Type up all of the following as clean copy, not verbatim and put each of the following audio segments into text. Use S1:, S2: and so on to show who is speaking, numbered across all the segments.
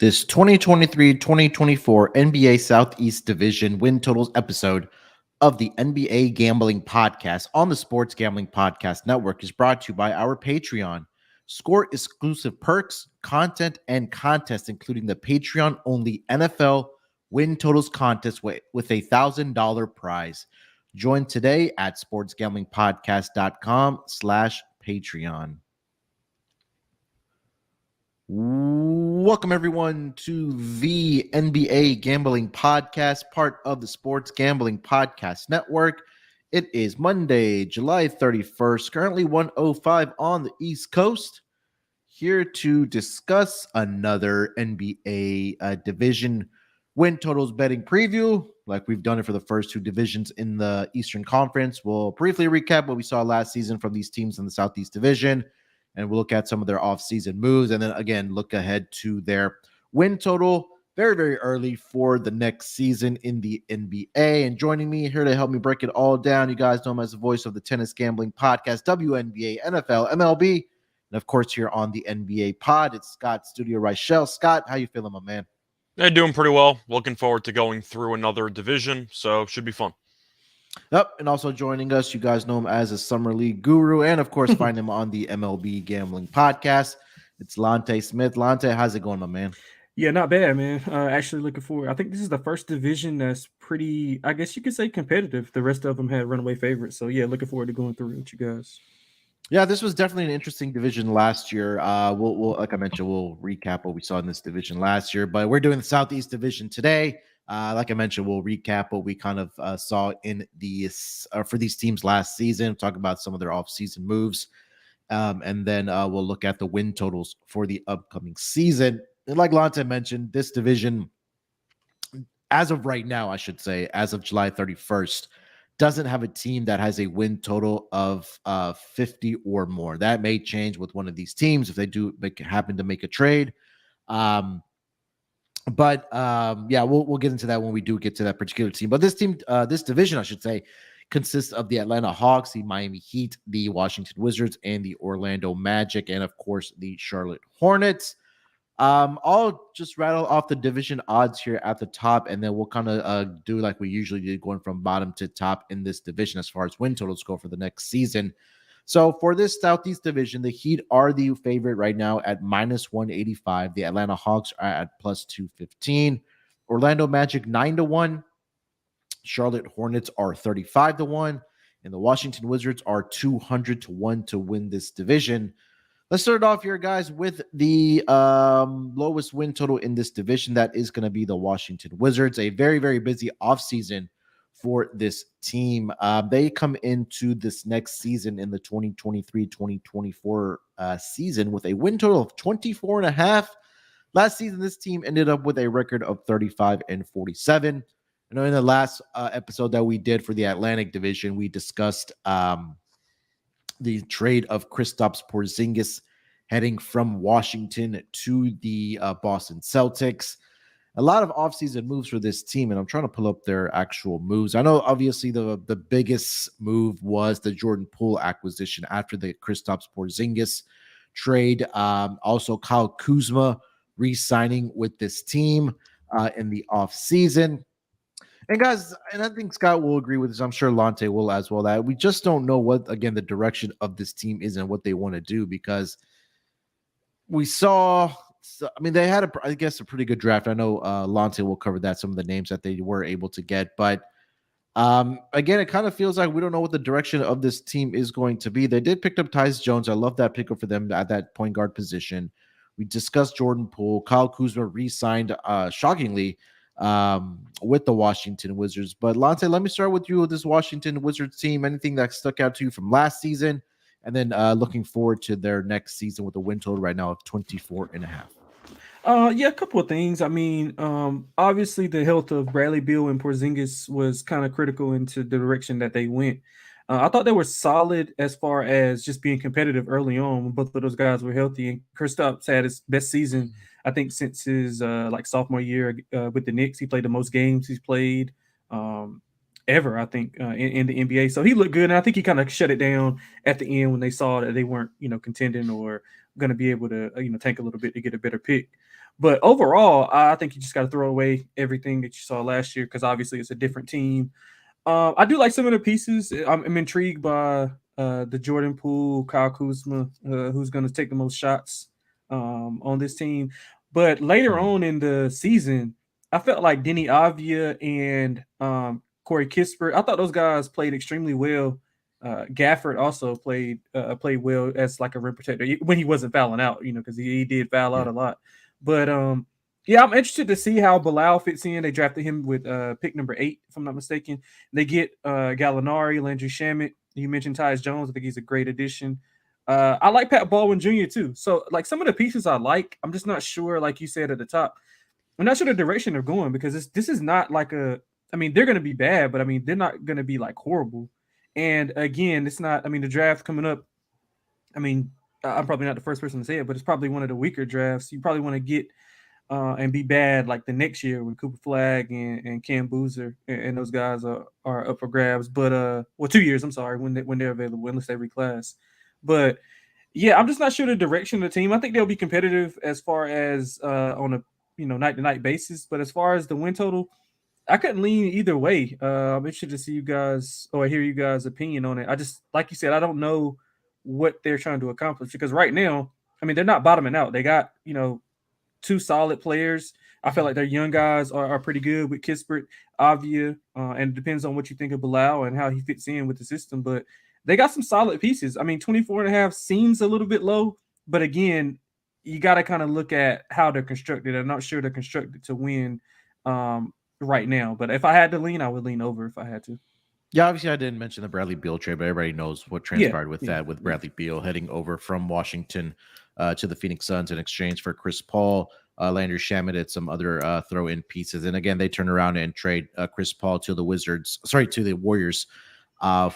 S1: this 2023-2024 NBA Southeast Division win totals episode of the NBA Gambling Podcast on the Sports Gambling Podcast Network is brought to you by our Patreon. Score exclusive perks, content, and contests, including the Patreon-only NFL win totals contest with a $1,000 prize. Join today at sportsgamblingpodcast.com/Patreon. Welcome, everyone, to the NBA Gambling Podcast, part of the Sports Gambling Podcast Network. It is Monday, July 31st, currently 1:05 on the East Coast. Here to discuss another NBA division win totals betting preview, like we've done it for the first two divisions in the Eastern Conference. We'll briefly recap what we saw last season from these teams in the Southeast Division, and we'll look at some of their offseason moves, and then again look ahead to their win total very, very early for the next season in the NBA. And joining me here to help me break it all down, you guys know him as the voice of the Tennis Gambling Podcast, WNBA, NFL, MLB, and of course here on the NBA Pod, it's Scott Studio Reichel. Scott, how you feeling, my man?
S2: They're doing pretty well. Looking forward to going through another division, so should be fun.
S1: Yep, and also joining us, you guys know him as a Summer League guru, and of course, find him on the MLB Gambling Podcast. It's Lonte Smith. Lonte, how's it going, my man?
S3: Yeah, not bad, man. Actually looking forward. I think this is the first division that's pretty, I guess you could say, competitive. The rest of them had runaway favorites. So, yeah, looking forward to going through it with you guys.
S1: Yeah, this was definitely an interesting division last year. We'll like I mentioned, we'll recap what we saw in this division last year, but we're doing the Southeast Division today. Like I mentioned, we'll recap what we kind of saw in these for these teams last season, talk about some of their off-season moves, and then we'll look at the win totals for the upcoming season. And like Lonte mentioned, this division, as of right now, I should say, as of July 31st, doesn't have a team that has a win total of 50 or more. That may change with one of these teams if they do happen to make a trade. Yeah, we'll get into that when we do get to that particular team. But this team, this division, I should say, consists of the Atlanta Hawks, the Miami Heat, the Washington Wizards, and the Orlando Magic, and of course the Charlotte Hornets. I'll just rattle off the division odds here at the top, and then we'll kind of do like we usually do, going from bottom to top in this division as far as win totals go for the next season. So for this Southeast Division, the Heat are the favorite right now at -185. The Atlanta Hawks are at +215. Orlando Magic 9-1. Charlotte Hornets are 35-1. And the Washington Wizards are 200-1 to win this division. Let's start off here, guys, with the lowest win total in this division. That is going to be the Washington Wizards. A very, very busy offseason for this team. They come into this next season in the 2023-2024 season with a win total of 24.5. Last season, this team ended up with a record of 35-47. I know in the last episode that we did for the Atlantic Division, we discussed the trade of Kristaps Porzingis heading from Washington to the Boston Celtics. A lot of offseason moves for this team, and I'm trying to pull up their actual moves. I know, obviously, the biggest move was the Jordan Poole acquisition after the Kristaps Porzingis trade. Also, Kyle Kuzma re-signing with this team in the offseason. And guys, and I think Scott will agree with this. I'm sure Lonte will as well. That we just don't know what, again, the direction of this team is and what they want to do, because we saw, I mean, they had, I guess, a pretty good draft. I know Lonte will cover that, some of the names that they were able to get. But again, it kind of feels like we don't know what the direction of this team is going to be. They did pick up Tyus Jones. I love that pickup for them at that point guard position. We discussed Jordan Poole. Kyle Kuzma re-signed, shockingly, with the Washington Wizards. But Lonte, let me start with you with this Washington Wizards team. Anything that stuck out to you from last season, and then looking forward to their next season with a win total right now of 24.5.
S3: Yeah, a couple of things. I mean, obviously the health of Bradley Beal and Porzingis was kind of critical into the direction that they went. I thought they were solid as far as just being competitive early on when both of those guys were healthy. And Kristaps had his best season, I think, since his sophomore year with the Knicks. He played the most games he's played ever, I think, in the NBA. So he looked good, and I think he kind of shut it down at the end when they saw that they weren't, contending or going to be able to, tank a little bit to get a better pick. But overall, I think you just got to throw away everything that you saw last year because obviously it's a different team. I do like some of the pieces. I'm intrigued by the Jordan Poole, Kyle Kuzma, who's going to take the most shots on this team. But later on in the season, I felt like Denny Avdia and Corey Kispert. I thought those guys played extremely well. Gafford also played well as like a rim protector when he wasn't fouling out, because he did foul out a lot. But yeah, I'm interested to see how Bilal fits in. They drafted him with pick number 8, if I'm not mistaken. They get Gallinari, Landry Shamet. You mentioned Tyus Jones. I think he's a great addition. I like Pat Baldwin Jr. too. So like some of the pieces I like, I'm just not sure, like you said at the top, I'm not sure the direction they're going because this is not like they're going to be bad, but they're not going to be like horrible. And again, it's not, the draft coming up, I'm probably not the first person to say it, but it's probably one of the weaker drafts. You probably want to get and be bad like the next year when Cooper Flagg and Cam Boozer and those guys are up for grabs. But 2 years, I'm sorry, when they're available, unless they reclass. But yeah, I'm just not sure the direction of the team. I think they'll be competitive as far as on a night to night basis. But as far as the win total, I couldn't lean either way. I'm interested to see you guys or hear you guys' opinion on it. I just, like you said, I don't know what they're trying to accomplish because right now, they're not bottoming out. They got, 2 solid players. I feel like their young guys are pretty good with Kispert, Avia, and it depends on what you think of Bilal and how he fits in with the system. But they got some solid pieces. 24.5 seems a little bit low, but again, you got to kind of look at how they're constructed. I'm not sure they're constructed to win right now, but if I had to lean, I would lean over if I had to.
S1: Yeah, obviously I didn't mention the Bradley Beal trade, but everybody knows what transpired with that, with Bradley Beal heading over from Washington to the Phoenix Suns in exchange for Chris Paul, Landry Shamet, and some other throw-in pieces. And again, they turn around and trade Chris Paul to the Warriors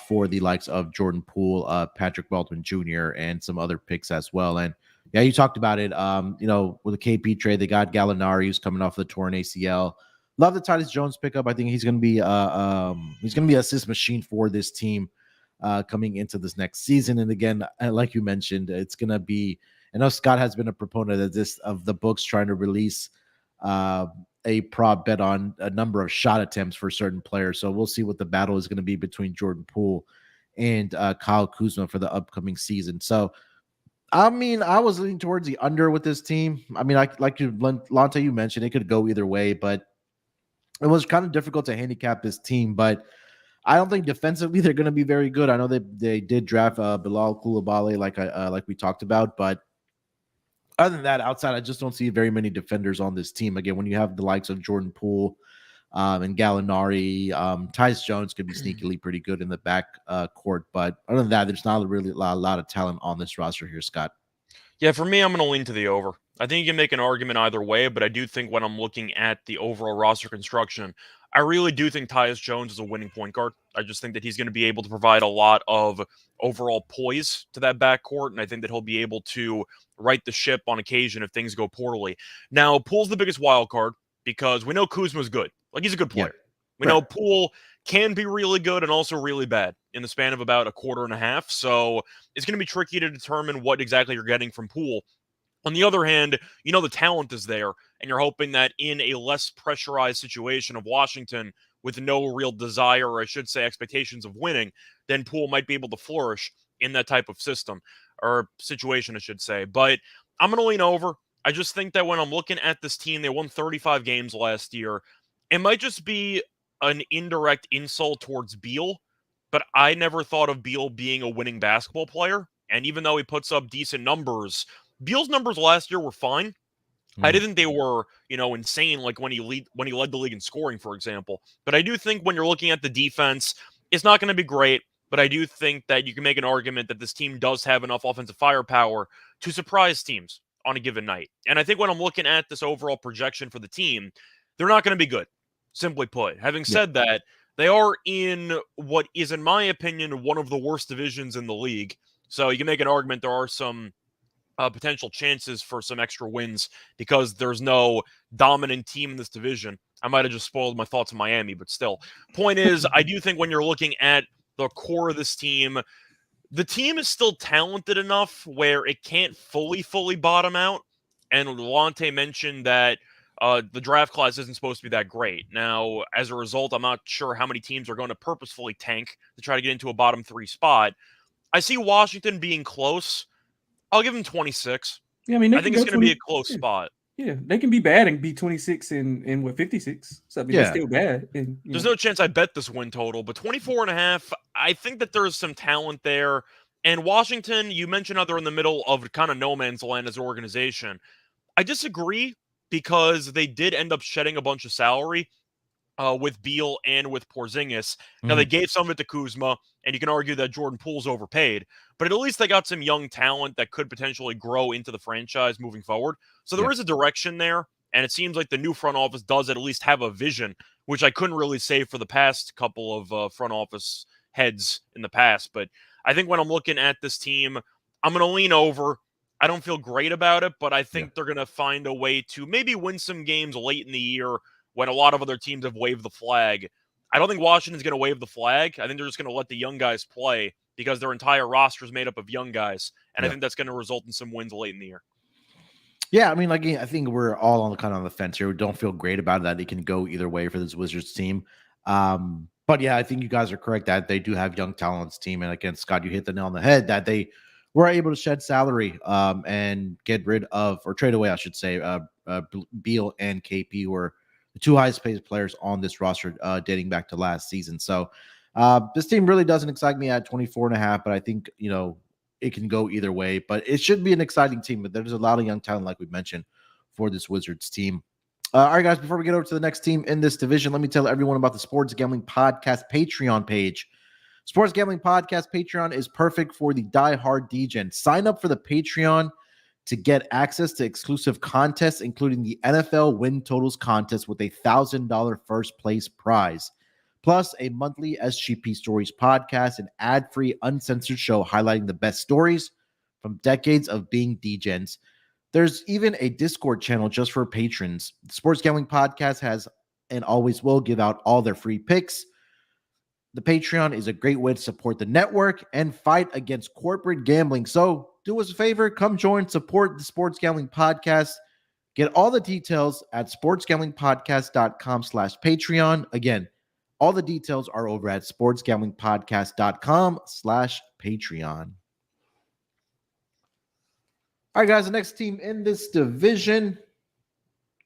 S1: for the likes of Jordan Poole, Patrick Baldwin Jr., and some other picks as well. And yeah, you talked about it. With the KP trade, they got Gallinari, who's coming off the torn ACL. Love the Tyus Jones pickup. I think he's going to be an assist machine for this team coming into this next season. And again, like you mentioned, it's going to be. I know Scott has been a proponent of the books trying to release a prop bet on a number of shot attempts for certain players. So we'll see what the battle is going to be between Jordan Poole and Kyle Kuzma for the upcoming season. So. I was leaning towards the under with this team. Like you, Lonte, you mentioned it could go either way, but it was kind of difficult to handicap this team. But I don't think defensively they're going to be very good. I know they did draft Bilal Coulibaly, like we talked about, but other than that, outside, I just don't see very many defenders on this team. Again, when you have the likes of Jordan Poole and Gallinari, Tyus Jones could be sneakily pretty good in the back court. But other than that, there's not really a lot of talent on this roster here, Scott.
S2: Yeah, for me, I'm going to lean to the over. I think you can make an argument either way, but I do think when I'm looking at the overall roster construction, I really do think Tyus Jones is a winning point guard. I just think that he's going to be able to provide a lot of overall poise to that backcourt, and I think that he'll be able to right the ship on occasion if things go poorly. Now, Poole's the biggest wild card because we know Kuzma's good. Like, he's a good player. We know Poole can be really good and also really bad in the span of about a quarter and a half. So it's going to be tricky to determine what exactly you're getting from Poole. On the other hand, the talent is there, and you're hoping that in a less pressurized situation of Washington with no real desire, or I should say expectations of winning, then Poole might be able to flourish in that type of system or situation, I should say. But I'm going to lean over. I just think that when I'm looking at this team, they won 35 games last year. It might just be an indirect insult towards Beal, but I never thought of Beal being a winning basketball player. And even though he puts up decent numbers, Beal's numbers last year were fine. I didn't think they were, insane like when he led the league in scoring, for example. But I do think when you're looking at the defense, it's not going to be great. But I do think that you can make an argument that this team does have enough offensive firepower to surprise teams on a given night. And I think when I'm looking at this overall projection for the team, they're not going to be good, simply put. Having said that, they are in what is, in my opinion, one of the worst divisions in the league. So you can make an argument there are some potential chances for some extra wins because there's no dominant team in this division. I might have just spoiled my thoughts on Miami, but still. Point is, I do think when you're looking at the core of this team, the team is still talented enough where it can't fully bottom out. And Lonte mentioned that the draft class isn't supposed to be that great. Now, as a result, I'm not sure how many teams are going to purposefully tank to try to get into a bottom 3 spot. I see Washington being close. I'll give them 26.
S3: Yeah, I mean, they
S2: I
S3: can
S2: think it's
S3: go
S2: going to be a
S3: 20.
S2: close
S3: Yeah,
S2: spot.
S3: yeah, they can be bad and be 26 and what 56. So I mean, they're
S1: Yeah.
S3: still bad. And
S2: There's no chance I bet this win total, but 24.5, I think that there's some talent there. And Washington, you mentioned how they're in the middle of kind of no man's land as an organization. I disagree because they did end up shedding a bunch of salary with Beal and with Porzingis. Now, they gave some of it to Kuzma, and you can argue that Jordan Poole's overpaid, but at least they got some young talent that could potentially grow into the franchise moving forward. So there is a direction there, and it seems like the new front office does at least have a vision, which I couldn't really say for the past couple of front office heads in the past. But I think when I'm looking at this team, I'm going to lean over. I don't feel great about it, but I think they're going to find a way to maybe win some games late in the year when a lot of other teams have waved the flag. I don't think Washington's going to wave the flag. I think they're just going to let the young guys play because their entire roster is made up of young guys, and I think that's going to result in some wins late in the year.
S1: Yeah, I mean, like I think we're all on the fence here. We don't feel great about that. It can go either way for this Wizards team. But yeah, I think you guys are correct that they do have young talent on this team. And again, Scott, you hit the nail on the head that they were able to shed salary and get rid of, or trade away, I should say, Beal and KP were the two highest paid players on this roster dating back to last season. So this team really doesn't excite me at 24.5, but I think, it can go either way, but it should be an exciting team. But there's a lot of young talent, like we mentioned, for this Wizards team. All right, guys, before we get over to the next team in this division, let me tell everyone about the Sports Gambling Podcast Patreon page. Sports Gambling Podcast Patreon is perfect for the die-hard DGen. Sign up for the Patreon to get access to exclusive contests, including the NFL Win Totals contest with a $1,000 first place prize, plus a monthly SGP Stories podcast, an ad-free, uncensored show highlighting the best stories from decades of being DGens. There's even a Discord channel just for patrons. The Sports Gambling Podcast has and always will give out all their free picks. The Patreon is a great way to support the network and fight against corporate gambling. So do us a favor, come join, support the Sports Gambling Podcast. Get all the details at sportsgamblingpodcast.com/Patreon. Again, all the details are over at sportsgamblingpodcast.com/Patreon. All right, guys, the next team in this division,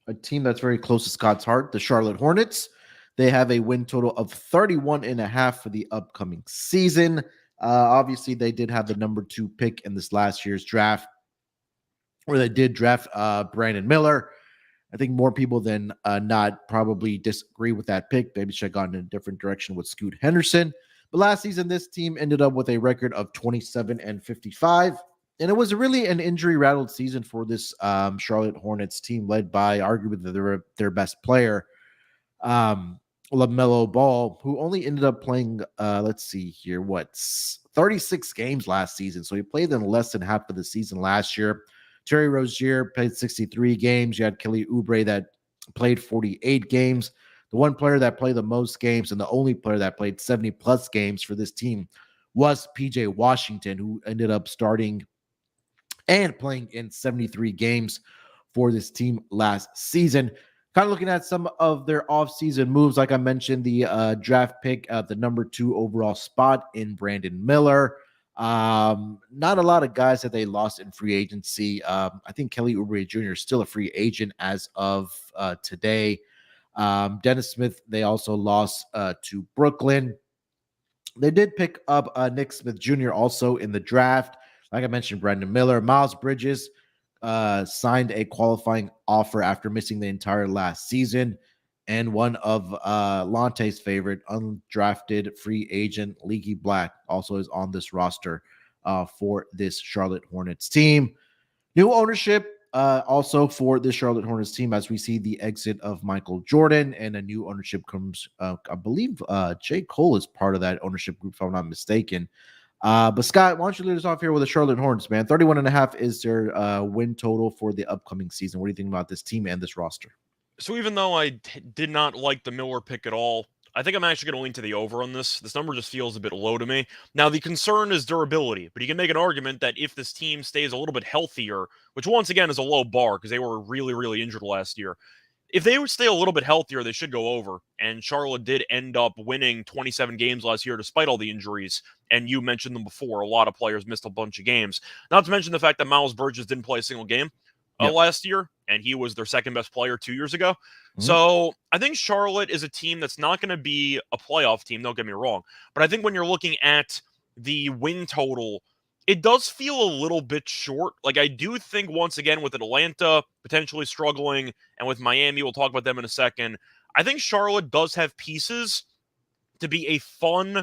S1: a team that's very close to Scott's heart, the Charlotte Hornets. They have a win total of 31.5 for the upcoming season. Obviously, they did have the number 2 pick in this last year's draft, where they did draft Brandon Miller. I think more people than not probably disagree with that pick. Maybe should have gone in a different direction with Scoot Henderson. But last season, this team ended up with a record of 27-55. And it was really an injury-rattled season for this Charlotte Hornets team, led by arguably their best player, LaMelo Ball, who only ended up playing, 36 games last season. So he played in less than half of the season last year. Terry Rozier played 63 games. You had Kelly Oubre that played 48 games. The one player that played the most games and the only player that played 70-plus games for this team was PJ Washington, who ended up starting and playing in 73 games for this team last season. Kind of looking at some of their offseason moves, like I mentioned, the draft pick at the number 2 overall spot in Brandon Miller. Not a lot of guys that they lost in free agency. I think Kelly Oubre Jr. is still a free agent as of today. Dennis Smith, they also lost to Brooklyn. They did pick up Nick Smith Jr. also in the draft. Like I mentioned, Brandon Miller. Miles Bridges signed a qualifying offer after missing the entire last season. And one of Lonte's favorite undrafted free agent, Leaky Black, also is on this roster for this Charlotte Hornets team. New ownership also for this Charlotte Hornets team, as we see the exit of Michael Jordan, and a new ownership comes, I believe J. Cole is part of that ownership group, if I'm not mistaken. But Scott, why don't you lead us off here with the Charlotte Hornets, man? 31.5 is their win total for the upcoming season. What do you think about this team and this roster?
S2: So even though I did not like the Miller pick at all, I think I'm actually going to lean to the over on this. This number just feels a bit low to me. Now, the concern is durability, but you can make an argument that if this team stays a little bit healthier, which once again is a low bar because they were really, really injured last year, if they would stay a little bit healthier, they should go over. And Charlotte did end up winning 27 games last year despite all the injuries. And you mentioned them before. A lot of players missed a bunch of games. Not to mention the fact that Miles Bridges didn't play a single game last year, and he was their second best player 2 years ago. Mm-hmm. So I think Charlotte is a team that's not going to be a playoff team, don't get me wrong. But I think when you're looking at the win total, it does feel a little bit short. Like, I do think, once again, with Atlanta potentially struggling, and with Miami, we'll talk about them in a second, I think Charlotte does have pieces to be a fun,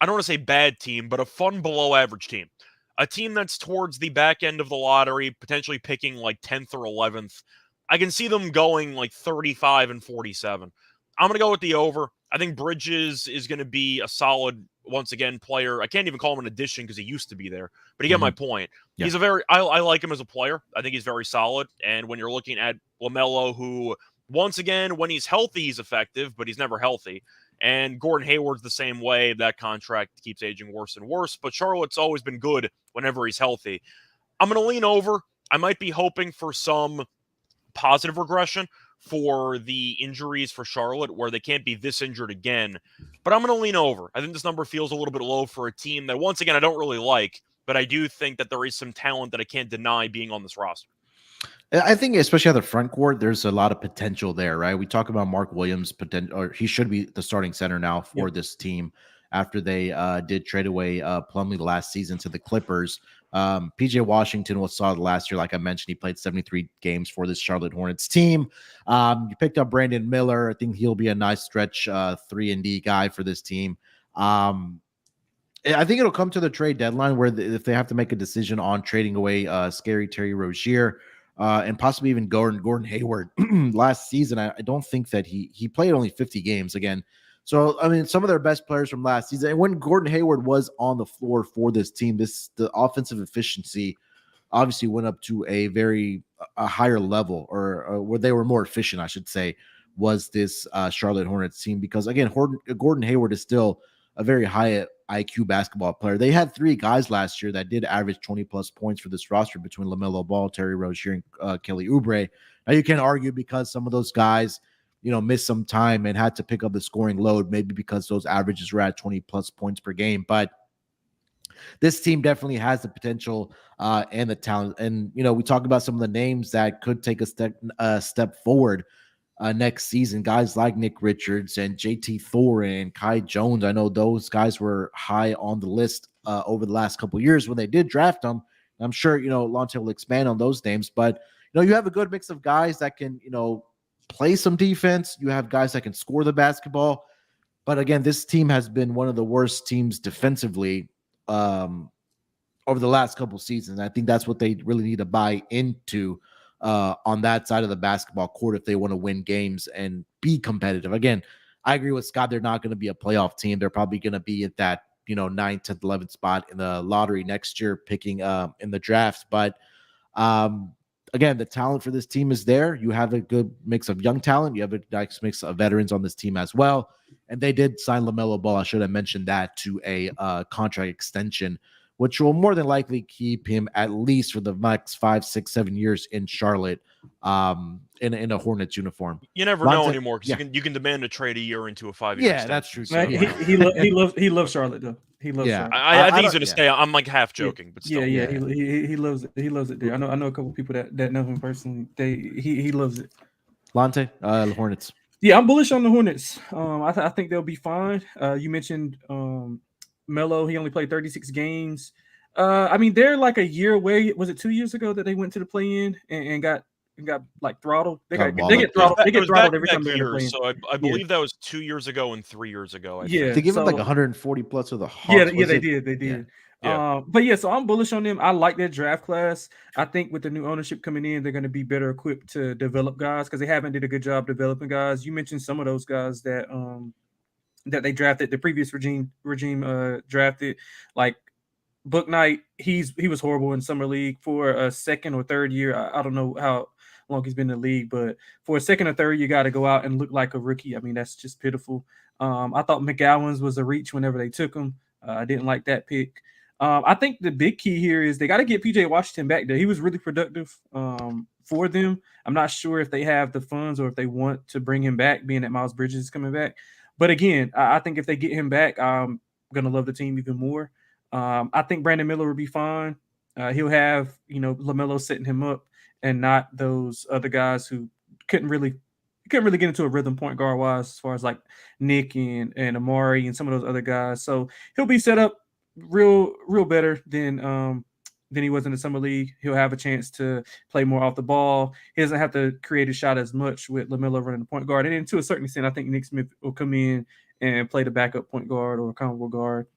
S2: I don't want to say bad team, but a fun below-average team. A team that's towards the back end of the lottery, potentially picking like 10th or 11th. I can see them going like 35 and 47. I'm going to go with the over. I think Bridges is going to be a solid, once again, player. I can't even call him an addition because he used to be there, but you get my point. Yeah. He's I like him as a player. I think he's very solid. And when you're looking at LaMelo, who, once again, when he's healthy, he's effective, but he's never healthy. And Gordon Hayward's the same way. That contract keeps aging worse and worse, but Charlotte's always been good whenever he's healthy. I'm going to lean over. I might be hoping for some positive regression for the injuries for Charlotte, where they can't be this injured again. But I'm going to lean over. I think this number feels a little bit low for a team that, once again, I don't really like, but I do think that there is some talent that I can't deny being on this roster.
S1: I think, especially at the front court, there's a lot of potential there, right? We talk about Mark Williams' potential, or he should be the starting center now for this team after they did trade away Plumlee last season to the Clippers. PJ Washington was solid last year. Like I mentioned, he played 73 games for this Charlotte Hornets team. You picked up Brandon Miller. I think he'll be a nice stretch 3-and-D guy for this team. I think it'll come to the trade deadline where if they have to make a decision on trading away Scary Terry Rozier, and possibly even Gordon Hayward. Last season, I don't think that he played only 50 games again. So, I mean, some of their best players from last season, and when Gordon Hayward was on the floor for this team, the offensive efficiency obviously went up to a higher level, or where they were more efficient, I should say, was this Charlotte Hornets team, because, again, Gordon Hayward is still a very high IQ basketball player. They had 3 guys last year that did average 20-plus points for this roster between LaMelo Ball, Terry Rozier, and Kelly Oubre. Now, you can argue because some of those guys, missed some time and had to pick up the scoring load, maybe because those averages were at 20-plus points per game. But this team definitely has the potential and the talent. And, we talk about some of the names that could take a step forward next season, guys like Nick Richards and JT Thor and Kai Jones. I know those guys were high on the list over the last couple of years when they did draft them. I'm sure, Lonte will expand on those names, but, you have a good mix of guys that can, play some defense. You have guys that can score the basketball. But again, this team has been one of the worst teams defensively over the last couple of seasons. I think that's what they really need to buy into on that side of the basketball court if they want to win games and be competitive. Again, I agree with Scott. They're not going to be a playoff team. They're probably going to be at that 9th, 10th, 11th spot in the lottery next year, picking in the draft. But again, the talent for this team is there. You have a good mix of young talent. You have a nice mix of veterans on this team as well. And they did sign LaMelo Ball, I should have mentioned that, to a contract extension, which will more than likely keep him at least for the next 5, 6, 7 years in Charlotte, in a Hornets uniform.
S2: You never know anymore, because you can demand a trade a year into a 5-year.
S1: Yeah, that's true.
S3: So. He loves Charlotte though. He loves Charlotte.
S2: I think he's going to stay. I'm like half joking, but still.
S3: Yeah. He loves it. He loves it there. I know a couple people that know him personally. He loves it.
S1: Lonte, Hornets.
S3: Yeah, I'm bullish on the Hornets. I think they'll be fine. You mentioned Melo. He only played 36 games. I mean, they're like a year away. Was it 2 years ago that they went to the play-in and got like throttled? They get throttled every time they're in the play-in.
S2: So I believe that was 2 years ago and 3 years ago. I
S1: think. They gave them like 140 plus with the Hawks.
S3: Yeah, they did. Yeah. So I'm bullish on them. I like their draft class. I think with the new ownership coming in, they're going to be better equipped to develop guys, because they haven't did a good job developing guys. You mentioned some of those guys that they drafted, the previous regime drafted, like Book Knight. He was horrible in summer league. For a second or third year, I don't know how long he's been in the league, but for a second or third, you got to go out and look like a rookie. I mean, that's just pitiful. I thought McGowan's was a reach whenever they took him. I didn't like that pick. I think the big key here is they got to get PJ Washington back there. He was really productive for them. I'm not sure if they have the funds or if they want to bring him back, being that Miles Bridges is coming back. But again, I think if they get him back, I'm going to love the team even more. I think Brandon Miller will be fine. He'll have, LaMelo setting him up and not those other guys who couldn't really get into a rhythm point guard wise, as far as like Nick and Amari and some of those other guys. So he'll be set up real better than he was in the summer league. He'll have a chance to play more off the ball. He doesn't have to create a shot as much with LaMelo running the point guard. And then to a certain extent, I think Nick Smith will come in and play the backup point guard or combo guard.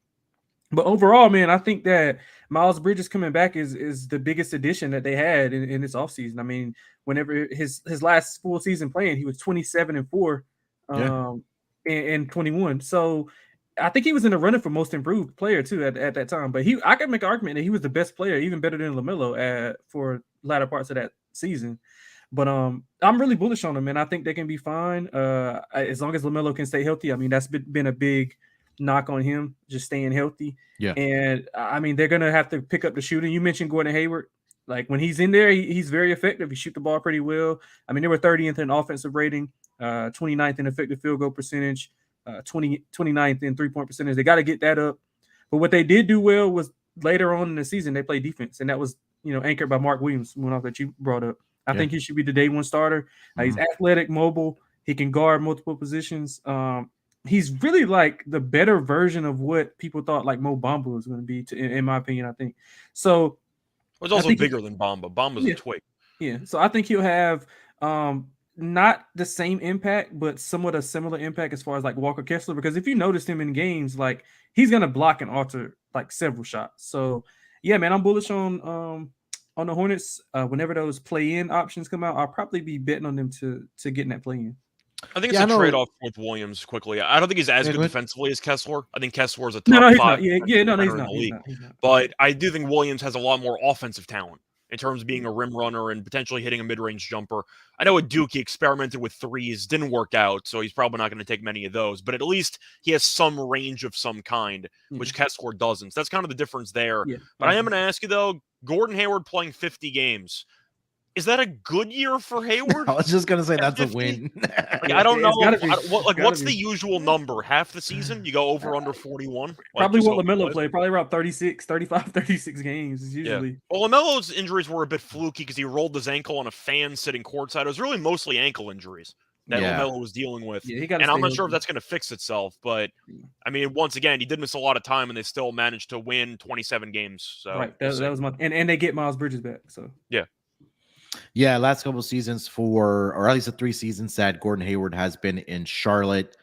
S3: But overall, man, I think that Miles Bridges coming back is the biggest addition that they had in this offseason. I mean, whenever his last full season playing, he was 27-4 and 21. So I think he was in the running for most improved player too at that time. But I could make an argument that he was the best player, even better than LaMelo for latter parts of that season. But I'm really bullish on them, man. I think they can be fine as long as LaMelo can stay healthy. I mean, that's been a big knock on him, just staying healthy.
S1: Yeah.
S3: And I mean, they're gonna have to pick up the shooting. You mentioned Gordon Hayward. Like when he's in there, he's very effective. He shoot the ball pretty well. I mean, they were 30th in offensive rating, 29th in effective field goal percentage, 29th in 3-point percentage. They got to get that up. But what they did do well was later on in the season, they played defense, and that was anchored by Mark Williams, one off that you brought up. I think he should be the day one starter. He's athletic, mobile. He can guard multiple positions. He's really like the better version of what people thought like Mo Bamba was going to be, in my opinion, I think. So
S2: it's also bigger than Bamba. Bamba's a twig.
S3: Yeah. So I think he'll have not the same impact, but somewhat a similar impact as far as like Walker Kessler, because if you notice him in games, like he's going to block and alter like several shots. So yeah, man, I'm bullish on the Hornets. Whenever those play-in options come out, I'll probably be betting on them to get in that play-in.
S2: I think it's a trade-off with Williams quickly. I don't think he's as good defensively as Kessler. I think Kessler is a top 5
S3: he's not. He's not.
S2: But I do think Williams has a lot more offensive talent in terms of being a rim runner and potentially hitting a mid-range jumper. I know at Duke he experimented with threes, didn't work out, so he's probably not going to take many of those. But at least he has some range of some kind, which Kessler doesn't. So that's kind of the difference there. Yeah. But I am going to ask you, though, Gordon Hayward playing 50 games. Is that a good year for Hayward?
S1: I was just gonna say that's 50? A win.
S2: Like, I don't know. What's the usual number? Half the season? You go over under 41?
S3: Probably what LaMelo played. Probably around 36 games is usually.
S2: Yeah. Well, LaMelo's injuries were a bit fluky because he rolled his ankle on a fan sitting courtside. It was really mostly ankle injuries that LaMelo was dealing with. Yeah, and I'm not sure if that's going to fix itself. But, I mean, once again, he did miss a lot of time, and they still managed to win 27 games. So
S3: right. That was my – and they get Miles Bridges back. So
S2: yeah.
S1: Yeah, last couple of seasons or at least the 3 seasons that Gordon Hayward has been in Charlotte,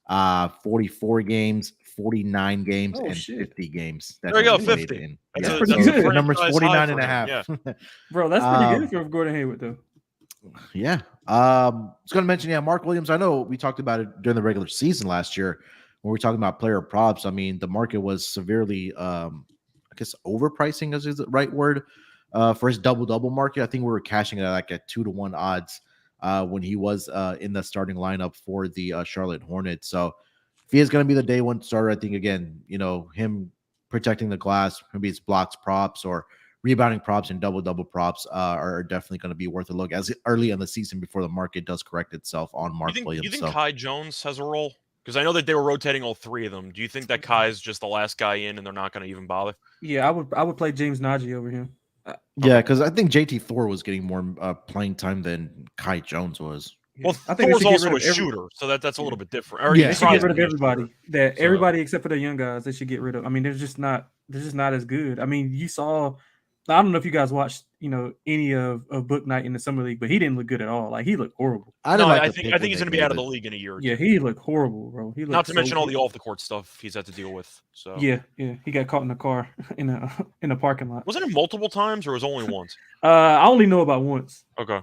S1: 44 games, 49 games, and 50 games.
S2: There you go, 50.
S1: That's pretty good. The number's 49 and a half.
S3: Yeah. Bro, that's pretty good for Gordon Hayward, though.
S1: Yeah. I was going to mention, Mark Williams. I know we talked about it during the regular season last year when we were talking about player props. I mean, the market was severely, I guess, overpricing is the right word. For his double market. I think we were cashing it at like at 2-to-1 odds when he was in the starting lineup for the Charlotte Hornets. So if he is going to be the day one starter, I think again, him protecting the glass, maybe it's blocks props or rebounding props and double props are definitely going to be worth a look as early in the season before the market does correct itself on Mark Williams.
S2: You think Kai Jones has a role? Because I know that they were rotating all 3 of them. Do you think that Kai's just the last guy in and they're not going to even bother?
S3: Yeah, I would play James Nagy over him.
S1: Yeah, because I think JT Thor was getting more playing time than Kai Jones was.
S2: Well, I think Thor's also a shooter, so that's a little bit different.
S3: They should get rid of everybody. Everybody except for the young guys, they should get rid of. I mean, they're just not as good. I mean, you saw. I don't know if you guys watched, any of Book Night in the summer league, but he didn't look good at all. Like he looked horrible.
S2: I think he's going to be out of the league in a year or 2.
S3: Yeah, he looked horrible, bro. He looked
S2: not to mention all the off the court stuff he's had to deal with. So
S3: yeah, he got caught in a car in a parking lot.
S2: Wasn't it multiple times or was it only once?
S3: I only know about once.
S2: Okay.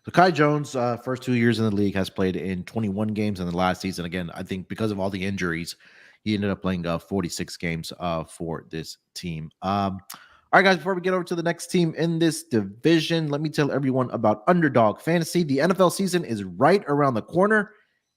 S1: So Kai Jones, first 2 years in the league, has played in 21 games. In the last season, again, I think because of all the injuries, he ended up playing 46 games for this team. All right, guys, before we get over to the next team in this division, let me tell everyone about Underdog Fantasy. The NFL season is right around the corner,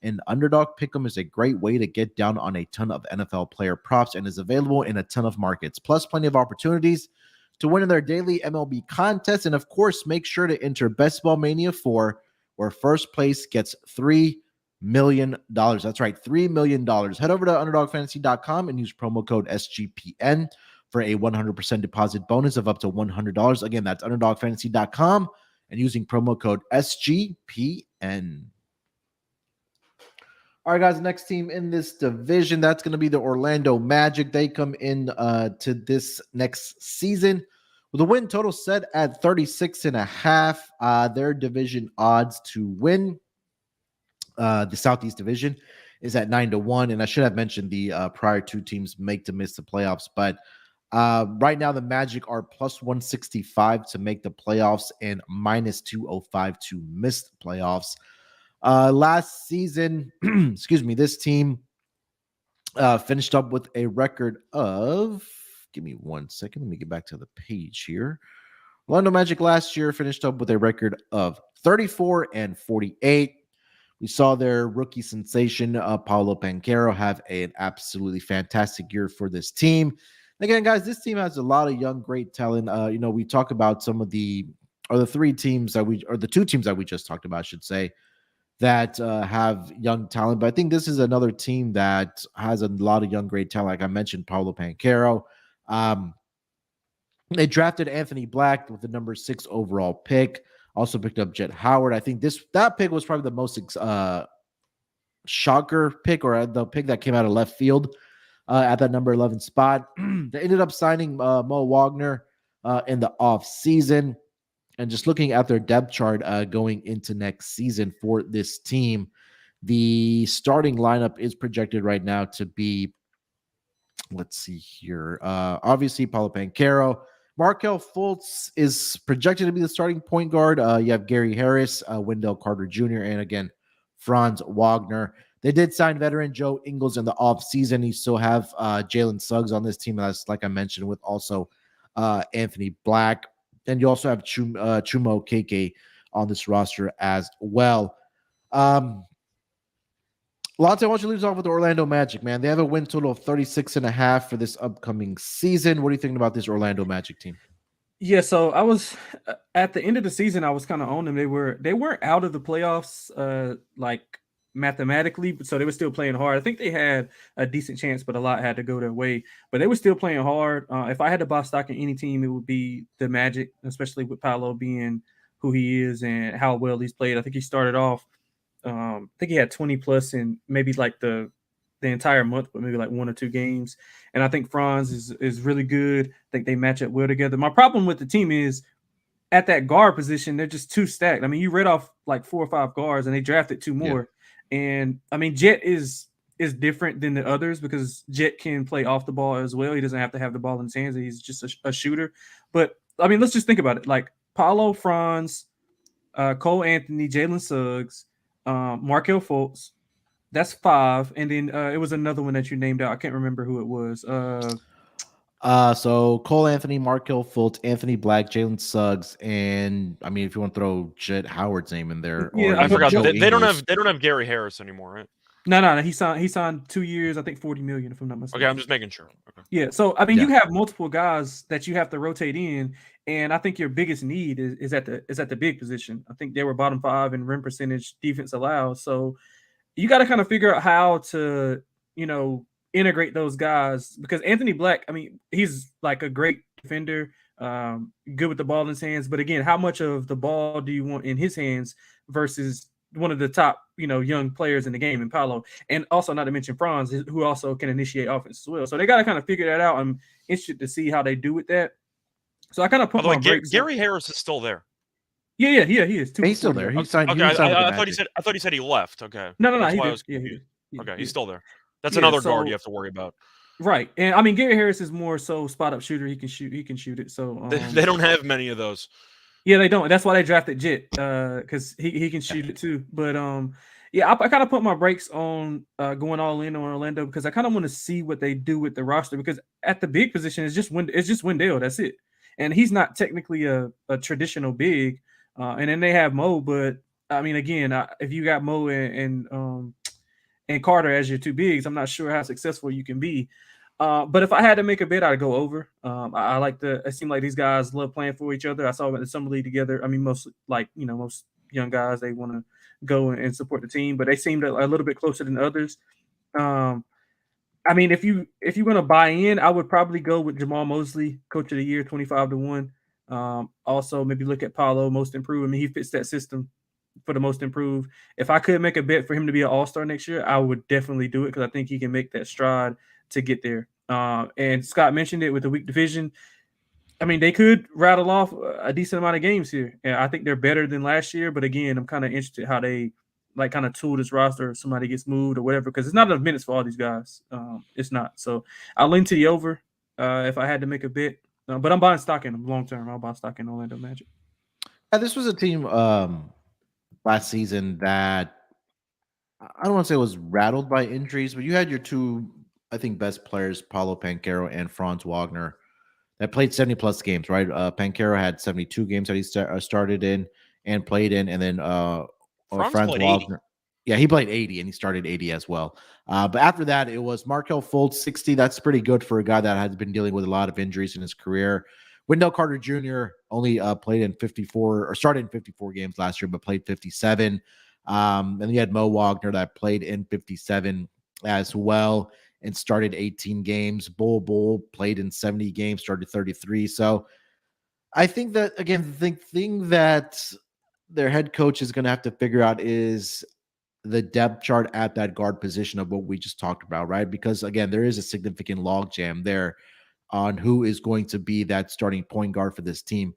S1: And Underdog Pick'em is a great way to get down on a ton of NFL player props and is available in a ton of markets, plus plenty of opportunities to win in their daily MLB contest. And of course, make sure to enter Best Ball Mania 4, where first place gets $3 million. That's right, $3 million. Head over to underdogfantasy.com and use promo code SGPN for a 100% deposit bonus of up to $100. Again, that's underdogfantasy.com and using promo code SGPN. All right, guys, the next team in this division, that's going to be the Orlando Magic. They come in to this next season with a win total set at 36.5. Their division odds to win the Southeast Division is at 9-1. And I should have mentioned the prior two teams make to miss the playoffs. But right now, the Magic are plus 165 to make the playoffs and minus 205 to miss the playoffs. Last season, this team finished up with a record of, give me 1 second. Let me get back to the page here. Orlando Magic last year finished up with a record of 34-48. We saw their rookie sensation, Paolo Banchero, have an absolutely fantastic year for this team. Again, guys, this team has a lot of young, great talent. We talk about some of the two teams that we just talked about, I should say, that have young talent. But I think this is another team that has a lot of young, great talent. Like I mentioned, Paolo Banchero. They drafted Anthony Black with the number 6 overall pick. Also picked up Jet Howard. I think that pick was probably the most shocker pick, or the pick that came out of left field at that number 11 spot. They ended up signing Mo Wagner in the off season. And just looking at their depth chart going into next season for this team, the starting lineup is projected right now to be, let's see here, obviously Paulo Banchero. Markelle Fultz is projected to be the starting point guard. You have Gary Harris, Wendell Carter Jr., and again, Franz Wagner. They did sign veteran Joe Ingles in the offseason. You still have Jalen Suggs on this team, as like I mentioned, with also Anthony Black. And you also have Chumo Keke on this roster as well. Lonte, why don't you lead us off with the Orlando Magic, man? They have a win total of 36.5 for this upcoming season. What are you thinking about this Orlando Magic team?
S3: Yeah, so I was at the end of the season, I was kind of on them. They weren't out of the playoffs, like mathematically, but so they were still playing hard. I think they had a decent chance, but a lot had to go their way. But they were still playing hard. If I had to buy stock in any team, it would be the Magic, especially with Paolo being who he is and how well he's played. I think he started off, I think he had 20 plus in maybe like the entire month, but maybe like 1 or 2 games. And I think Franz is really good. I think they match up well together. My problem with the team is at that guard position, they're just too stacked. I mean, you read off like 4 or 5 guards and they drafted 2 more. Yeah. And I mean, Jet is different than the others because Jet can play off the ball as well. He doesn't have to have the ball in his hands. He's just a shooter. But I mean, let's just think about it. Like Paolo, Franz, Cole Anthony, Jalen Suggs, Markelle Fultz. That's 5. And then it was another one that you named out. I can't remember who it was.
S1: So Cole Anthony, Markelle Fultz, Anthony Black, Jalen Suggs, and I mean, if you want to throw Jet Howard's name in there,
S2: yeah, I forgot. They don't have Gary Harris anymore, right?
S3: No. He signed 2 years, I think $40 million, if I'm not mistaken.
S2: Okay, I'm just making sure. Okay.
S3: Yeah, so I mean, you have multiple guys that you have to rotate in, and I think your biggest need is at the big position. I think they were bottom 5 in rim percentage, defense allowed. So you got to kind of figure out how to, integrate those guys, because Anthony Black, I mean, he's like a great defender, good with the ball in his hands. But again, how much of the ball do you want in his hands versus one of the top, young players in the game in Paolo? And also not to mention Franz, who also can initiate offense as well. So they got to kind of figure that out. I'm interested to see how they do with that. So I kind of put my brakes.
S2: Gary Harris is still there.
S3: Yeah, he is too.
S1: He's still there. He signed.
S2: Okay, I thought he said he left. Okay.
S3: No.
S2: He's still there. That's another guard you have to worry about.
S3: Right. And I mean, Gary Harris is more so spot up shooter. He can shoot it. So
S2: they don't have many of those.
S3: Yeah, they don't. That's why they drafted Jet, because he can shoot it too. But I kind of put my brakes on going all in on Orlando, because I kind of want to see what they do with the roster, because at the big position it's just Wendell. That's it. And he's not technically a traditional big. And then they have Mo, but I mean, again, if you got Mo and and Carter as your two bigs, I'm not sure how successful you can be. But if I had to make a bet, I'd go over. I like it seemed like these guys love playing for each other. I saw them at the summer league together. I mean, most young guys, they want to go and support the team, but they seemed a little bit closer than others. I mean, if you're going to buy in, I would probably go with Jamal Mosley, Coach of the Year, 25-1. Also, maybe look at Paulo, Most Improved. I mean, he fits that system for the Most Improved. If I could make a bet for him to be an All-Star next year, I would definitely do it because I think he can make that stride to get there. And Scott mentioned it with the weak division. I mean, they could rattle off a decent amount of games here, and I think they're better than last year. But again, I'm kind of interested how they kind of tool this roster if somebody gets moved or whatever, because it's not enough minutes for all these guys. It's not. So I'll lean to the over if I had to make a bet. But I'm buying stock in them long term. I'll buy stock in Orlando Magic.
S1: This was a team last season that I don't want to say was rattled by injuries, but you had your two, I think, best players, Paulo Banchero and Franz Wagner, that played 70 plus games, right? Banchero had 72 games that he started in and played in, and then Franz Wagner. 80. Yeah, he played 80 and he started 80 as well. But after that, it was Markelle Fultz, 60. That's pretty good for a guy that has been dealing with a lot of injuries in his career. Wendell Carter Jr. only played in 54 or started in 54 games last year, but played 57. And then you had Mo Wagner that played in 57 as well and started 18 games. Bull played in 70 games, started 33. So I think that, again, the thing that their head coach is going to have to figure out is the depth chart at that guard position of what we just talked about, right? Because, again, there is a significant logjam there on who is going to be that starting point guard for this team.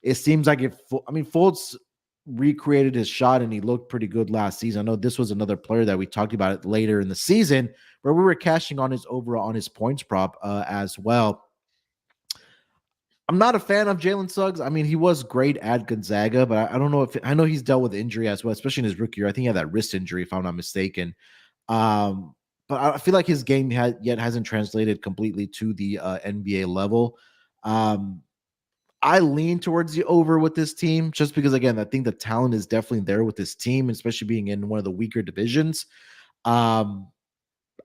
S1: It seems like Fultz recreated his shot and he looked pretty good last season. I know this was another player that we talked about it later in the season where we were cashing on his points prop as well. I'm not a fan of Jalen Suggs. I mean, he was great at Gonzaga, but I don't know I know he's dealt with injury as well, especially in his rookie year. I think he had that wrist injury, if I'm not mistaken. But I feel like his game hasn't translated completely to the NBA level. I lean towards the over with this team just because, again, I think the talent is definitely there with this team, especially being in one of the weaker divisions. I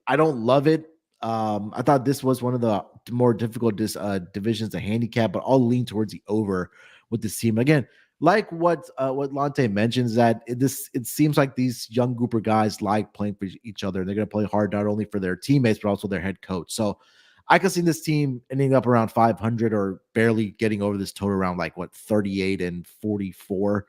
S1: don't love it. I thought this was one of the more difficult divisions to handicap, but I'll lean towards the over with this team. Again, like what Lonte mentions, that it seems like these young group of guys like playing for each other. They're going to play hard not only for their teammates but also their head coach. So I could see this team ending up around 500 or barely getting over this total around 38 and 44,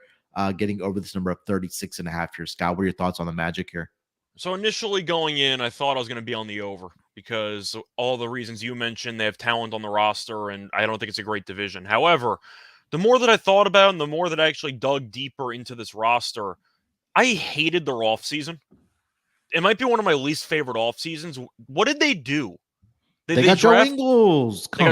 S1: getting over this number of 36 and a half here. Scott, what are your thoughts on the Magic here?
S2: So initially going in, I thought I was going to be on the over because all the reasons you mentioned. They have talent on the roster, and I don't think it's a great division. However, the more that I thought about it and the more that I actually dug deeper into this roster, I hated their offseason. It might be one of my least favorite off seasons. What did they do?
S1: They got Joe Ingles.
S2: They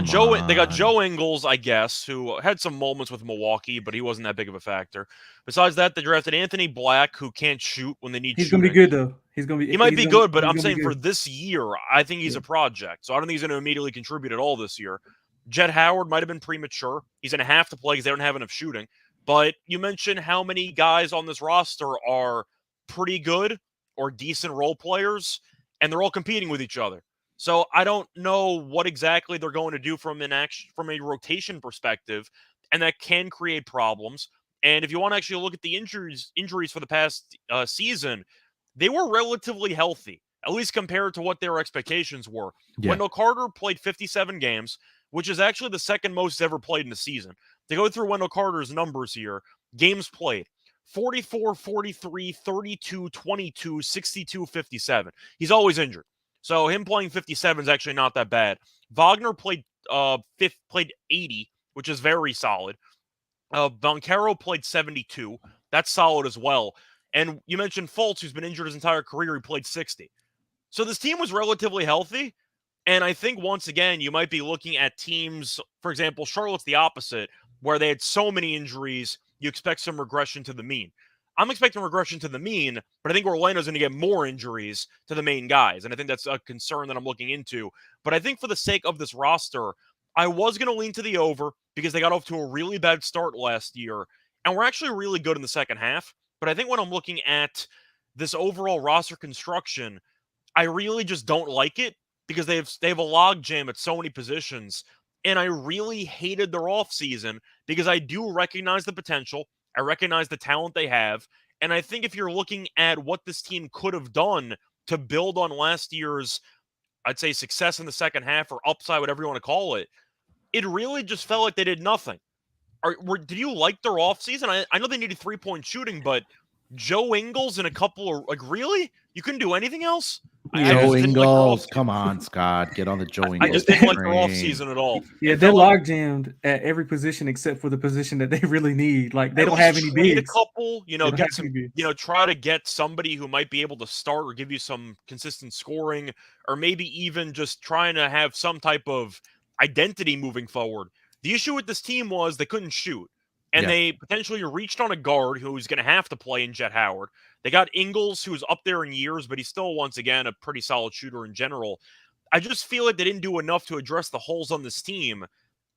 S2: got Joe Ingles, I guess, who had some moments with Milwaukee, but he wasn't that big of a factor. Besides that, they drafted Anthony Black, who can't shoot when they need shooting.
S3: He's going to be good, though. He might
S2: be good, but I'm saying for this year, I think he's a project. So I don't think he's going to immediately contribute at all this year. Jett Howard might have been premature. He's going to have to play because they don't have enough shooting. But you mentioned how many guys on this roster are pretty good or decent role players, and they're all competing with each other. So I don't know what exactly they're going to do from a rotation perspective, and that can create problems. And if you want to actually look at the injuries for the past season, they were relatively healthy, at least compared to what their expectations were. Yeah. Wendell Carter played 57 games, which is actually the second most ever played in a season. To go through Wendell Carter's numbers here, games played: 44, 43, 32, 22, 62, 57. He's always injured. So him playing 57 is actually not that bad. Wagner played 80, which is very solid. Banchero played 72. That's solid as well. And you mentioned Fultz, who's been injured his entire career. He played 60. So this team was relatively healthy. And I think, once again, you might be looking at teams, for example, Charlotte's the opposite, where they had so many injuries, you expect some regression to the mean. I'm expecting regression to the mean, but I think Orlando's going to get more injuries to the main guys. And I think that's a concern that I'm looking into. But I think for the sake of this roster, I was going to lean to the over because they got off to a really bad start last year. And we're actually really good in the second half. But I think when I'm looking at this overall roster construction, I really just don't like it because they have a log jam at so many positions. And I really hated their offseason because I do recognize the potential. I recognize the talent they have. And I think if you're looking at what this team could have done to build on last year's, I'd say, success in the second half or upside, whatever you want to call it, it really just felt like they did nothing. Did you like their offseason? I know they needed 3-point shooting, but Joe Ingles and a couple of, like, really? You couldn't do anything else? I
S1: Joe
S2: just didn't like their
S1: Ingles,
S2: offseason.
S1: come on, Scott, get on the Joe
S2: I
S1: Ingles.
S2: just didn't like their
S1: train.
S2: offseason at all.
S3: Yeah,
S2: It
S3: they're
S2: felt like
S3: log jammed at every position except for the position that they really need. Like they
S2: at
S3: don't
S2: least
S3: have any
S2: trade a
S3: bigs.
S2: couple,
S3: They don't
S2: get
S3: have any
S2: some,
S3: bigs.
S2: try to get somebody who might be able to start or give you some consistent scoring, or maybe even just trying to have some type of identity moving forward. The issue with this team was they couldn't shoot. And
S1: Yeah.
S2: they potentially reached on a guard who's going to have to play in Jet Howard. They got Ingles, who's up there in years, but he's still, once again, a pretty solid shooter in general. I just feel like they didn't do enough to address the holes on this team.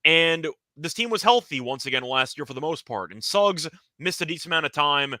S2: And this team was healthy once again last year for the most part. And Suggs missed a decent amount of time.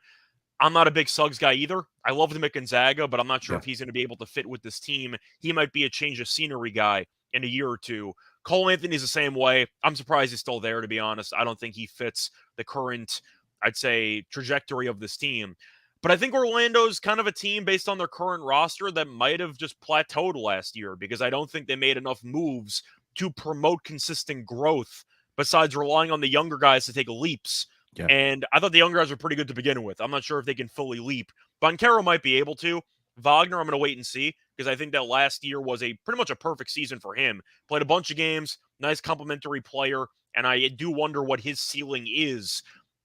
S2: I'm not a big Suggs guy either. I love him at Gonzaga, but I'm not sure if he's going to be able to fit with this team. He might be a change of scenery guy in a year or two. Cole Anthony's the same way. I'm surprised he's still there, to be honest. I don't think he fits the current, I'd say, trajectory of this team. But I think Orlando's kind of a team based on their current roster that might have just plateaued last year because I don't think they made enough moves to promote consistent growth besides relying on the younger guys to take leaps.
S1: Yeah.
S2: And I thought the younger guys were pretty good to begin with. I'm not sure if they can fully leap. Banchero might be able to. Wagner, I'm going to wait and see because I think that last year was pretty much a perfect season for him. Played a bunch of games, nice complimentary player, and I do wonder what his ceiling is.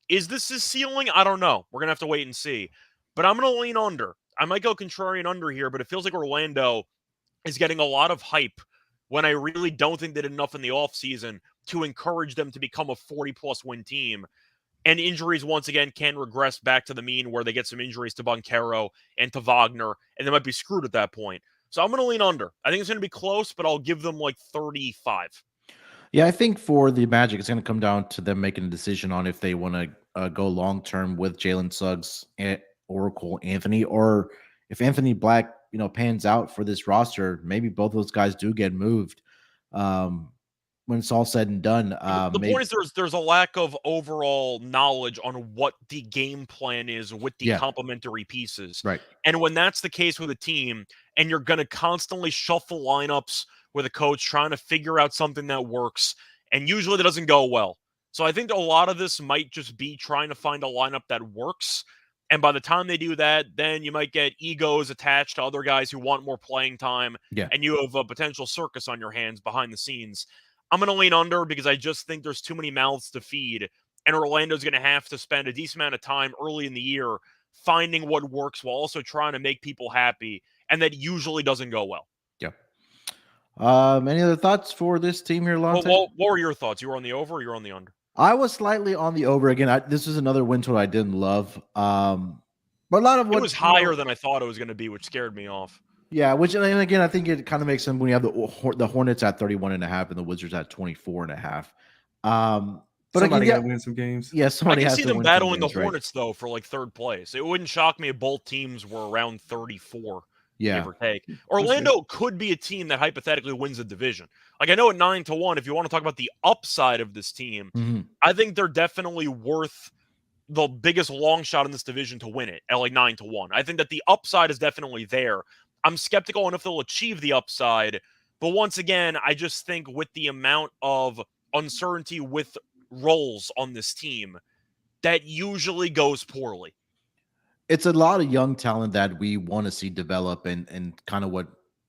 S2: Is this his ceiling? I don't know. We're going to have to wait and see. But I'm going to lean under. I might go contrarian under here, but it feels like Orlando is getting a lot of hype when I really don't think they did enough in the offseason to encourage them to become a 40-plus win team. And injuries, once again, can regress back to the mean where they get some injuries to Banchero and to Wagner, and they might be screwed at that point. So I'm going to lean under. I think it's going to be close, but I'll give them like 35.
S1: Yeah, I think for the Magic, it's going to come down to them making a decision on if they want to go long-term with Jalen Suggs or Cole Anthony, or if Anthony Black, pans out for this roster, maybe both of those guys do get moved. When it's all said and done.
S2: The point is there's a lack of overall knowledge on what the game plan is with the complementary pieces.
S1: Right.
S2: And when that's the case with a team and you're going to constantly shuffle lineups with a coach trying to figure out something that works, and usually that doesn't go well. So I think a lot of this might just be trying to find a lineup that works. And by the time they do that, then you might get egos attached to other guys who want more playing time.
S1: Yeah.
S2: And you have a potential circus on your hands behind the scenes. I'm going to lean under because I just think there's too many mouths to feed. And Orlando's going to have to spend a decent amount of time early in the year finding what works while also trying to make people happy. And that usually doesn't go well.
S1: Yeah. Any other thoughts for this team here, Lonte?
S2: Well, what were your thoughts? You were on the over or you were on the under?
S1: I was slightly on the over again. This is another win total I didn't love. But a lot of what
S2: it was higher than I thought it was going to be, which scared me off.
S1: Yeah, which, and again, I think it kind of makes sense when you have the Hornets at 31.5 and the Wizards at 24.5. But
S3: somebody
S1: again,
S3: got to win some games.
S1: Yeah, somebody
S2: I can
S1: has
S2: see
S1: to
S2: them
S1: win
S2: battling
S1: games,
S2: the Hornets though for like third place. It wouldn't shock me if both teams were around 34. Give or take. Orlando could be a team that hypothetically wins the division. Like I know at 9-1, if you want to talk about the upside of this team, I think they're definitely worth the biggest long shot in this division to win it at like 9-1. I think that the upside is definitely there. I'm skeptical on if they'll achieve the upside. But once again, I just think with the amount of uncertainty with roles on this team, that usually goes poorly.
S1: It's a lot of young talent that we want to see develop and kind of what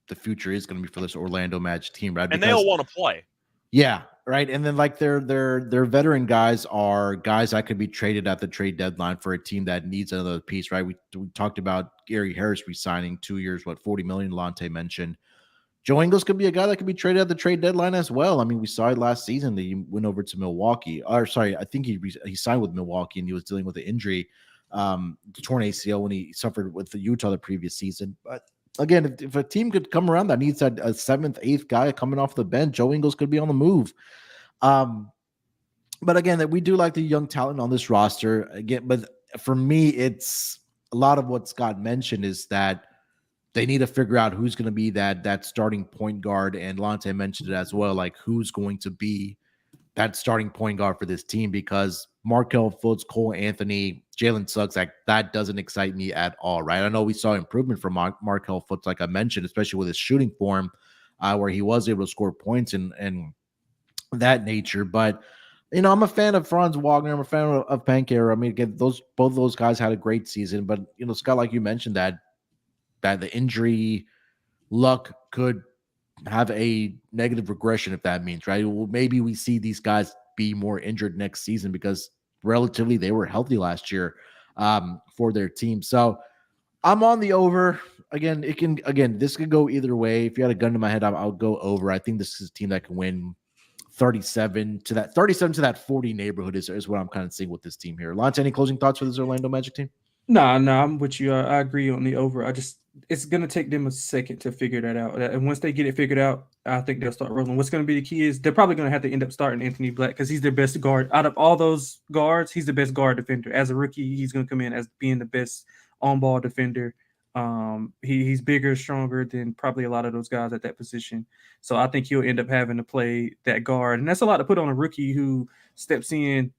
S1: the future is going to be for this Orlando Magic team, right?
S2: And they all want to play.
S1: Yeah, right. And then like their veteran guys are guys that could be traded at the trade deadline for a team that needs another piece, right? We talked about Gary Harris resigning 2 years, $40 million, Lonte mentioned. Joe Ingles could be a guy that could be traded at the trade deadline as well. I mean, we saw it last season that he went over to Milwaukee. Or sorry, I think he signed with Milwaukee and he was dealing with an injury, torn ACL when he suffered with the Utah the previous season. But again, if a team could come around that needs a seventh, eighth guy coming off the bench, Joe Ingles could be on the move. But again, that we do like the young talent on this roster. Again, but for me, it's a lot of what Scott mentioned is that they need to figure out who's going to be that starting point guard. And Lonte mentioned it as well, like who's going to be that starting point guard for this team, because Markel Fultz, Cole Anthony, Jalen Suggs, like that doesn't excite me at all, right? I know we saw improvement from Markel Fultz, like I mentioned, especially with his shooting form, where he was able to score points and that nature. But I'm a fan of Franz Wagner. I'm a fan of Pankera. I mean, again, both of those guys had a great season. But Scott, like you mentioned, that the injury luck could have a negative regression, if that means, right? Well, maybe we see these guys be more injured next season, because relatively they were healthy last year for their team. So I'm on the over. This could go either way. If you had a gun to my head, I'll go over. I think this is a team that can win 37 to that 40 neighborhood is what I'm kind of seeing with this team here. Lance, any closing thoughts for this Orlando Magic team?
S3: No, I'm with you. I agree on the over. It's going to take them a second to figure that out. And once they get it figured out, I think they'll start rolling. What's going to be the key is they're probably going to have to end up starting Anthony Black, because he's their best guard. Out of all those guards, he's the best guard defender. As a rookie, he's going to come in as being the best on-ball defender. He's bigger, stronger than probably a lot of those guys at that position. So I think he'll end up having to play that guard. And that's a lot to put on a rookie who steps in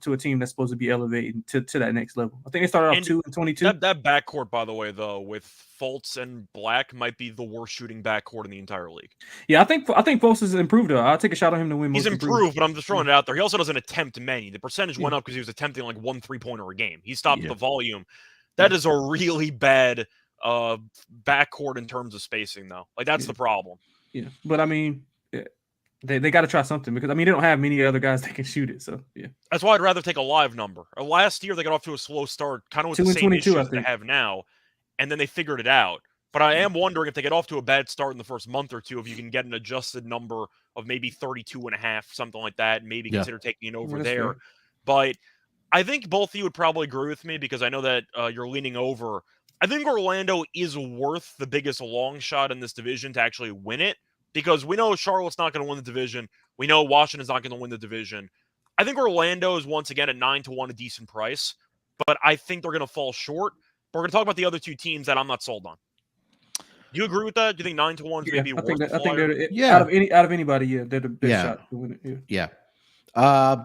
S3: to a team that's supposed to be elevating to that next level. I think they started off 2-22.
S2: That backcourt, by the way, though, with Fultz and Black might be the worst shooting backcourt in the entire league.
S3: Yeah, I think Fultz has improved, though. I'll take a shot on him to win.
S2: He's improved, but I'm just throwing it out there. He also doesn't attempt many. The percentage went up because he was attempting like 1 3-pointer a game. He stopped the volume. That is a really bad backcourt in terms of spacing, though. Like, that's the problem.
S3: Yeah, but I mean, they got to try something, because I mean, they don't have many other guys that can shoot it. So yeah,
S2: that's why I'd rather take a live number. Last year they got off to a slow start, kind of with the same issues they have now, and then they figured it out. But I am wondering if they get off to a bad start in the first month or two, if you can get an adjusted number of maybe 32.5, something like that, maybe consider taking it over there. Fair. But I think both of you would probably agree with me, because I know that you're leaning over. I think Orlando is worth the biggest long shot in this division to actually win it, because we know Charlotte's not going to win the division. We know Washington's not going to win the division. I think Orlando is once again at 9-1 a decent price, but I think they're going to fall short. But we're going to talk about the other two teams that I'm not sold on. Do you agree with that? Do you think 9-1 is maybe worth the
S3: I think they're out of anybody, they're the best shot to win it.
S1: Yeah.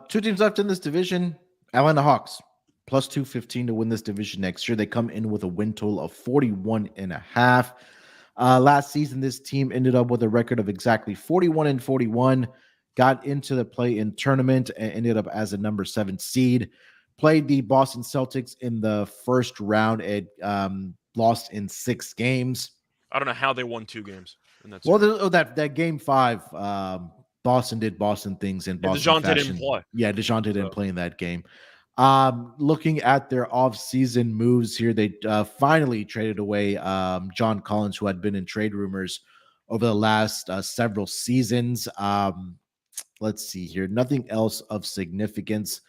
S1: Two teams left in this division. Atlanta Hawks plus 215 to win this division next year. They come in with a win total of 41.5. Last season, this team ended up with a record of exactly 41-41, got into the play-in tournament, and ended up as a number 7 seed. Played the Boston Celtics in the first round and lost in 6 games.
S2: I don't know how they won 2 games.
S1: That game 5, Boston did Boston things in Boston
S2: DeJounte didn't play.
S1: Yeah, DeJounte didn't play in that game. Looking at their offseason moves here, they finally traded away John Collins, who had been in trade rumors over the last several seasons. Let's see here. Nothing else of significance.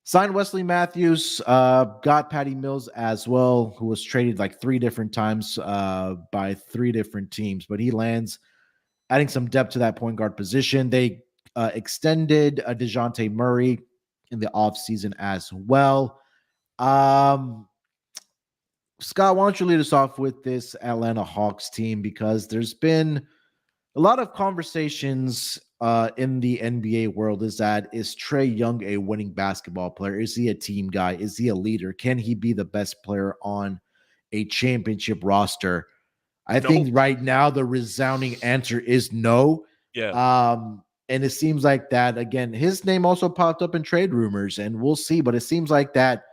S1: Signed Wesley Matthews, got Patty Mills as well, who was traded like 3 different times by 3 different teams, but he lands, adding some depth to that point guard position. They extended DeJounte Murray in the offseason as well. Scott, why don't you lead us off with this Atlanta Hawks team, because there's been a lot of conversations in the NBA world. Is Trae Young a winning basketball player? Is he a team guy? Is he a leader? Can he be the best player on a championship roster? I think right now the resounding answer is no.
S2: Yeah.
S1: And it seems like that, again, his name also popped up in trade rumors, and we'll see. But it seems like that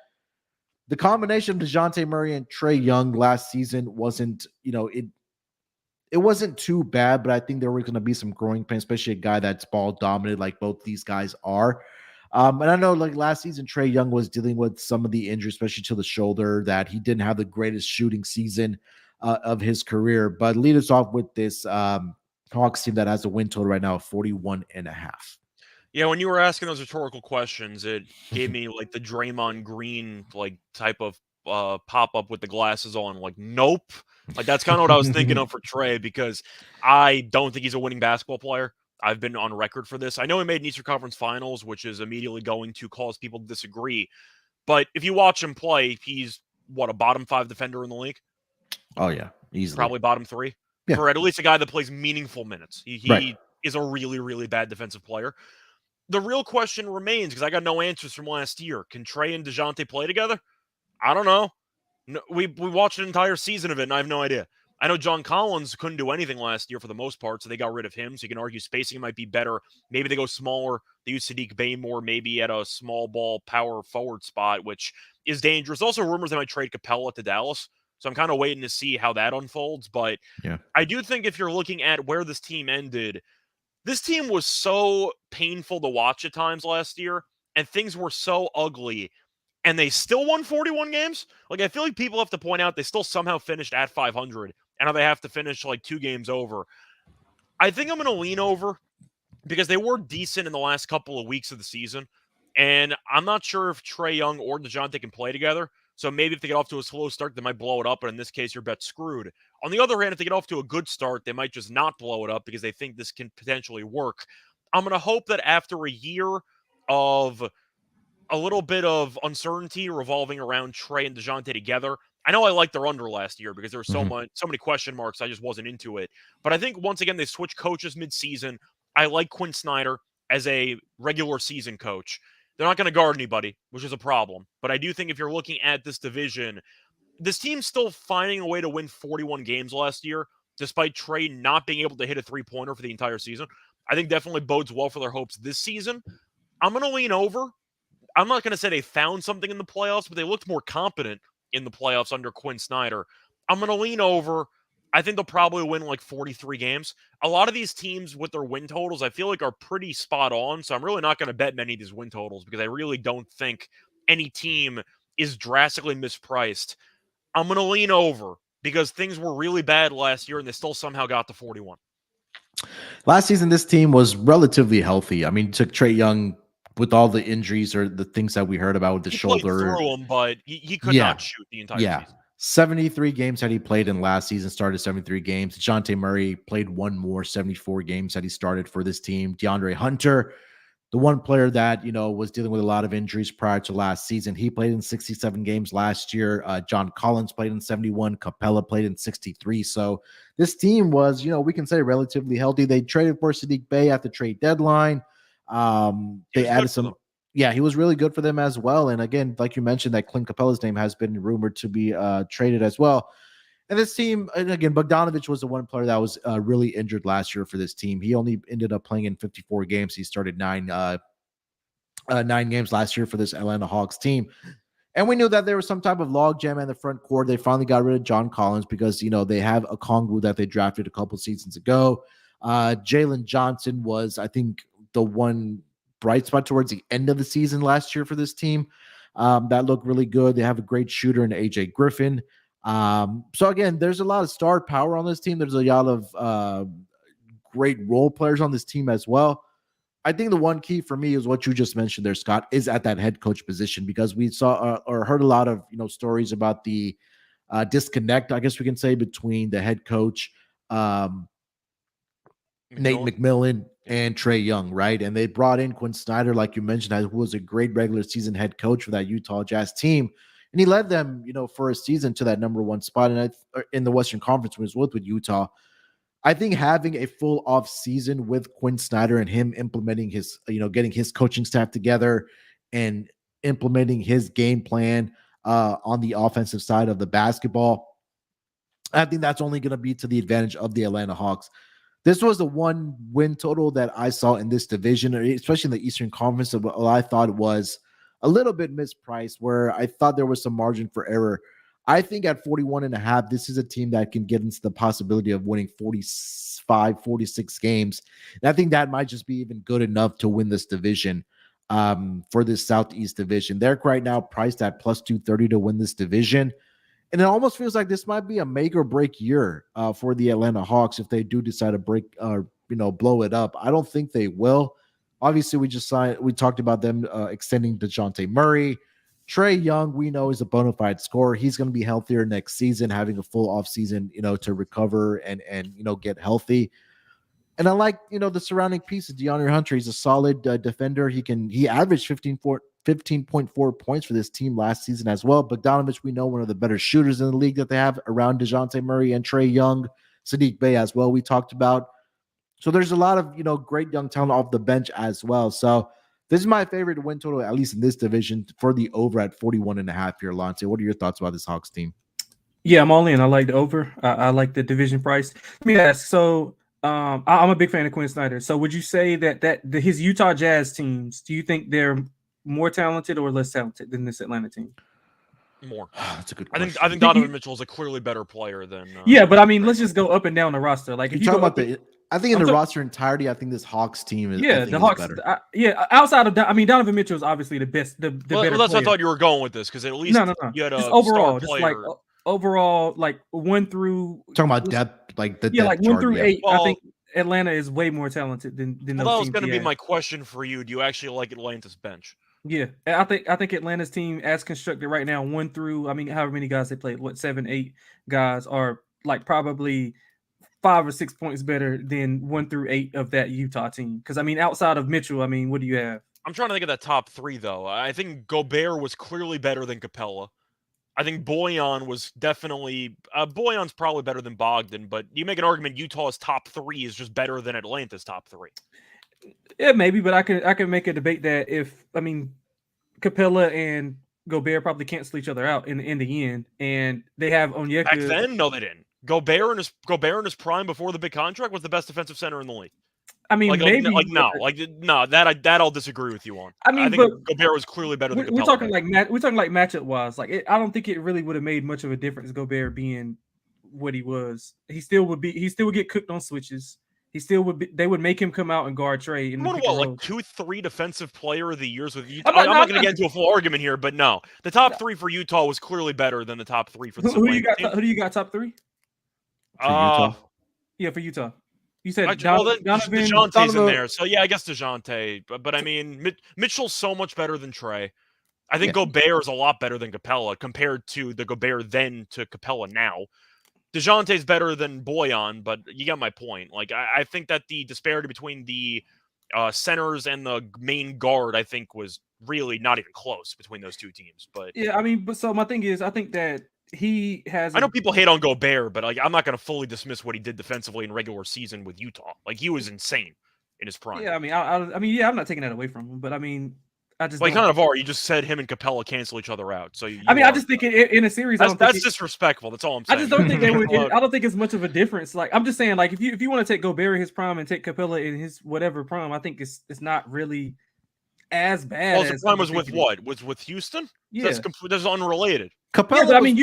S1: the combination of DeJounte Murray and Trae Young last season wasn't, it wasn't too bad, but I think there were going to be some growing pains, especially a guy that's ball dominant like both these guys are. And I know like last season, Trae Young was dealing with some of the injuries, especially to the shoulder, that he didn't have the greatest shooting season of his career. But lead us off with this Hawks team that has a win total right now of 41.5.
S2: Yeah, when you were asking those rhetorical questions, it gave me like the Draymond Green like type of pop-up with the glasses on. Like, nope. Like, that's kind of what I was thinking of for Trae, because I don't think he's a winning basketball player. I've been on record for this. I know he made an Eastern Conference Finals, which is immediately going to cause people to disagree. But if you watch him play, he's a bottom 5 defender in the league.
S1: Oh yeah, easily.
S2: Probably bottom 3
S1: Yeah.
S2: for at least a guy that plays meaningful minutes. He
S1: Right.
S2: is a really, really bad defensive player. The real question remains, because I got no answers from last year. Can Trey and DeJounte play together? I don't know. No, we watched an entire season of it, and I have no idea. I know John Collins couldn't do anything last year for the most part, so they got rid of him. So you can argue spacing might be better. Maybe they go smaller. They use Sadiq Bey more, maybe at a small ball power forward spot, which is dangerous. Also, rumors they might trade Capella to Dallas. So I'm kind of waiting to see how that unfolds. But
S1: Yeah.
S2: I do think if you're looking at where this team ended, this team was so painful to watch at times last year, and things were so ugly, and they still won 41 games. Like, I feel like people have to point out they still somehow finished at 500, and now they have to finish like 2 games over. I think I'm going to lean over because they were decent in the last couple of weeks of the season, and I'm not sure if Trey Young or DeJounte can play together. So maybe if they get off to a slow start, they might blow it up, but in this case, your bet's screwed. On the other hand, if they get off to a good start, they might just not blow it up because they think this can potentially work. I'm going to hope that after a year of a little bit of uncertainty revolving around Trey and DeJounte together, I know I liked their under last year because there were so many question marks. I just wasn't into it. But I think once again, they switched coaches mid-season. I like Quinn Snyder as a regular season coach. They're not going to guard anybody, which is a problem. But I do think if you're looking at this division, this team's still finding a way to win 41 games last year, despite Trey not being able to hit a three-pointer for the entire season. I think definitely bodes well for their hopes this season. I'm going to lean over. I'm not going to say they found something in the playoffs, but they looked more competent in the playoffs under Quinn Snyder. I'm going to lean over. I think they'll probably win like 43 games. A lot of these teams with their win totals, I feel like are pretty spot on. So I'm really not going to bet many of these win totals because I really don't think any team is drastically mispriced. I'm going to lean over because things were really bad last year and they still somehow got to 41.
S1: Last season, this team was relatively healthy. I mean, took Trey Young with all the injuries or the things that we heard about with the shoulder.
S2: Played through him, but he could not shoot the entire season.
S1: 73 games that he played in last season, started 73 games. DeJounte Murray played one more, 74 games that he started for this team. DeAndre Hunter, the one player that, was dealing with a lot of injuries prior to last season. He played in 67 games last year. John Collins played in 71. Capella played in 63. So this team was, we can say relatively healthy. They traded for Sadiq Bey at the trade deadline. They added some. Yeah, he was really good for them as well. And again, like you mentioned, that Clint Capella's name has been rumored to be traded as well. And this team, and again, Bogdanovich was the one player that was really injured last year for this team. He only ended up playing in 54 games. He started 9 games last year for this Atlanta Hawks team. And we knew that there was some type of logjam in the front court. They finally got rid of John Collins because, they have a Kongu that they drafted a couple seasons ago. Jalen Johnson was, I think, the one bright spot towards the end of the season last year for this team. That looked really good. They have a great shooter in AJ Griffin. So again, there's a lot of star power on this team. There's a lot of great role players on this team as well. I think the one key for me is what you just mentioned there, Scott, is at that head coach position, because we saw or heard a lot of stories about the disconnect, I guess we can say, between the head coach Nate McMillan and Trey Young, right? And they brought in Quinn Snyder, like you mentioned, who was a great regular season head coach for that Utah Jazz team. And he led them, for a season to that number one spot in the Western Conference when he was with Utah. I think having a full off season with Quinn Snyder and him implementing his, getting his coaching staff together and implementing his game plan on the offensive side of the basketball, I think that's only going to be to the advantage of the Atlanta Hawks. This was the one win total that I saw in this division, especially in the Eastern Conference, of what I thought was a little bit mispriced, where I thought there was some margin for error. I think at 41.5, this is a team that can get into the possibility of winning 45, 46 games. And I think that might just be even good enough to win this division for this Southeast division. They're right now priced at plus 230 to win this division. And it almost feels like this might be a make or break year for the Atlanta Hawks if they do decide to blow it up. I don't think they will. Obviously, we talked about them extending DeJounte Murray. Trey Young, we know, is a bona fide scorer. He's going to be healthier next season, having a full offseason, to recover and get healthy. And I like, the surrounding pieces. DeAndre Hunter, he's a solid defender. He averaged 15 15.4 points for this team last season as well. Bogdanovich, we know, one of the better shooters in the league that they have around DeJounte Murray and Trae Young, Sadiq Bey as well, we talked about. So there's a lot of, great young talent off the bench as well. So this is my favorite win total, at least in this division, for the over at 41.5 here, Lonte. What are your thoughts about this Hawks team?
S3: Yeah, I'm all in. I like the over. I like the division price. Let me ask. So I'm a big fan of Quinn Snyder. So would you say that his Utah Jazz teams, do you think they're more talented or less talented than this Atlanta team?
S2: More.
S1: That's a good question.
S2: I think Donovan Mitchell is a clearly better player than.
S3: Yeah, but I mean, let's just go up and down the roster. Like, if you
S1: talk
S3: go
S1: about I think in the roster entirety, I think this Hawks team is.
S3: Yeah, the Hawks. Outside of that, I mean, Donovan Mitchell is obviously the best. The better.
S2: Well, that's
S3: player.
S2: what I thought you were going with this, because at least
S3: no.
S2: you had a
S3: just overall,
S2: star
S3: just
S2: player.
S3: like overall, like 1 through.
S1: Talking about depth, like the
S3: like 1 through 8.
S2: Well,
S3: I think Atlanta is way more talented than those
S2: that was
S3: teams.
S2: going to be my question for you. Do you actually like Atlanta's bench?
S3: Yeah, I think Atlanta's team, as constructed right now, 1 through, I mean, however many guys they played, 7, 8 guys, are like probably 5 or 6 points better than 1 through 8 of that Utah team. Because I mean, outside of Mitchell, I mean, what do you have?
S2: I'm trying to think of that top 3 though. I think Gobert was clearly better than Capella. I think Bojan was definitely Bojan's probably better than Bogdan, but you make an argument Utah's top 3 is just better than Atlanta's top 3.
S3: Yeah, maybe, but I can make a debate that Capella and Gobert probably cancel each other out in the end, and they have Onyeka.
S2: Back then, no, they didn't. Gobert in his prime before the big contract was the best defensive center in the league.
S3: I mean, maybe
S2: no, that I'll disagree with you on.
S3: I mean,
S2: think Gobert was clearly better than Capella.
S3: We're talking like matchup wise. Like, I don't think it really would have made much of a difference. Gobert being what he was, he still would get cooked on switches. He still would be. They would make him come out and guard Trae. In
S2: like 2-3 defensive player of the years with Utah. I'm not going to get into a full argument here, but no, the top 3 for Utah was clearly better than the top 3 for the.
S3: Who do you got top 3?
S1: For Utah?
S3: Yeah, for Utah. You said
S2: Donovan, DeJounte's in there, so yeah, I guess DeJounte. But I mean, Mitchell's so much better than Trae. I think Gobert is a lot better than Capella compared to the Gobert then to Capella now. DeJounte's better than Bojan, but you get my point. Like, I think that the disparity between the centers and the main guard, I think, was really not even close between those two teams. But
S3: yeah, I mean, so my thing is, I think that he has.
S2: I know people hate on Gobert, but like, I'm not going to fully dismiss what he did defensively in regular season with Utah. Like, he was insane in his prime.
S3: Yeah, I mean, I'm not taking that away from him, but I mean, I just.
S2: Well, you kind of are. You just said him and Capella cancel each other out. So
S3: I just think in a series,
S2: that's disrespectful. That's all I'm saying.
S3: I just don't think they would. I don't think it's much of a difference. Like, I'm just saying, like, if you want to take Gobert in his prime and take Capella in his whatever prime, I think it's not really as bad.
S2: Well, the prime was with what? Was with Houston?
S3: Yeah,
S2: that's unrelated.
S3: Capella, but I mean,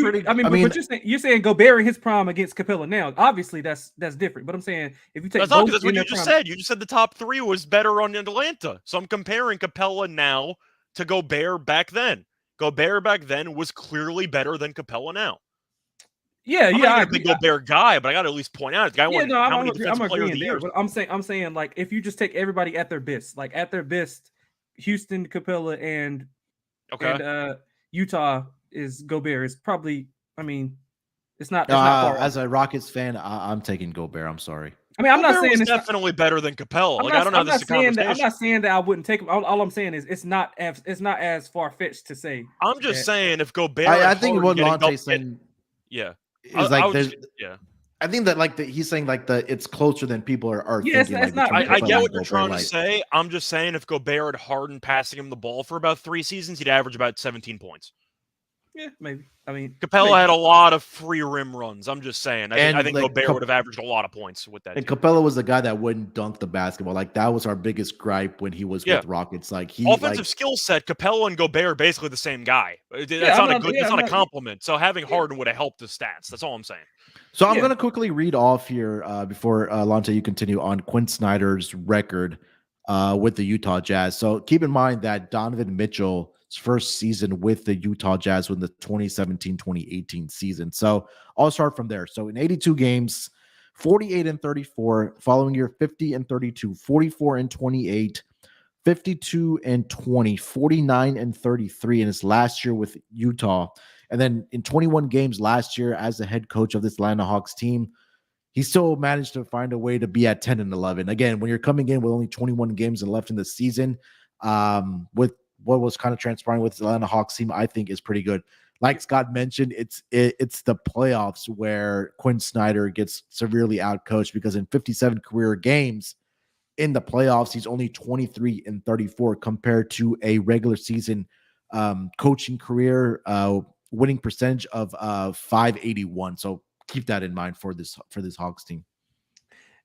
S3: but you're saying Gobert in his prime against Capella now. Obviously, that's different. But I'm saying, if you take
S2: that's what you just said. You just said the top 3 was better on Atlanta. So I'm comparing Capella now to Gobert back then. Gobert back then was clearly better than Capella now.
S3: Yeah,
S2: I'm
S3: not
S2: a big Gobert guy, but I got to at least point out the guy won how many defensive player of the year.
S3: But I'm saying, like, if you just take everybody at their best, Houston, Capella, and Utah is Gobert is probably. I mean, it's not far
S1: as a Rockets fan, I'm taking Gobert. I'm sorry.
S3: I mean, I'm not saying
S2: it's definitely better than Capella. Like, I don't know this conversation.
S3: I'm not saying that I wouldn't take him. All I'm saying is it's not as far fetched to say.
S2: I'm just saying if Gobert.
S1: I think what Lonte's saying.
S2: Yeah.
S1: Is like there's. Yeah. I think that he's saying it's closer than people are thinking.
S3: It's not.
S2: I get what you're trying to say. I'm just saying if Gobert had Harden passing him the ball for about 3 seasons, he'd average about 17 points.
S3: Yeah, maybe. I mean,
S2: Capella had a lot of free rim runs. I'm just saying. I think Gobert would have averaged a lot of points with that.
S1: And Capella was the guy that wouldn't dunk the basketball. Like, that was our biggest gripe when he was with Rockets. Like,
S2: offensive skill set, Capella and Gobert are basically the same guy. That's not a compliment. So having Harden would have helped the stats. That's all I'm saying.
S1: So I'm going to quickly read off here before Lonte, you continue on Quinn Snyder's record with the Utah Jazz. So keep in mind that Donovan Mitchell's first season with the Utah Jazz was the 2017-2018 season. So I'll start from there. So in 82 games, 48-34, following year 50-32, 44-28, 52-20, 49-33 in his last year with Utah. And then in 21 games last year as the head coach of this Atlanta Hawks team, he still managed to find a way to be at 10-11. Again, when you're coming in with only 21 games left in the season, with what was kind of transpiring with the Atlanta Hawks team, I think is pretty good. Like Scott mentioned, it's the playoffs where Quinn Snyder gets severely outcoached, because in 57 career games in the playoffs, he's only 23-34 compared to a regular season coaching career winning percentage of 581. So keep that in mind for this Hawks team.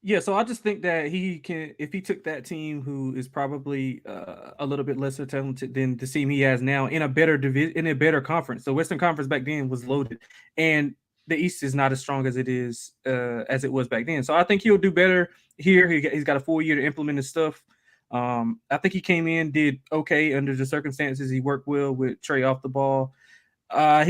S3: Yeah, so I just think that he can, if he took that team, who is probably a little bit lesser talented than the team he has now, in a better division, in a better conference. The Western Conference back then was loaded, and the East is not as strong as it is as it was back then. So I think he'll do better here. He's got a full year to implement his stuff. I think he came in, did okay under the circumstances. He worked well with Trey off the ball. I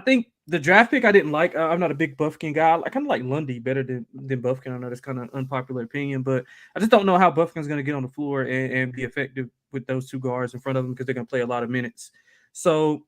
S3: think the draft pick I didn't like. I'm not a big Buffkin guy. I kind of like Lundy better than Buffkin. I know that's kind of unpopular opinion, but I just don't know how Buffkin's going to get on the floor and be effective with those two guards in front of him, because they're going to play a lot of minutes. So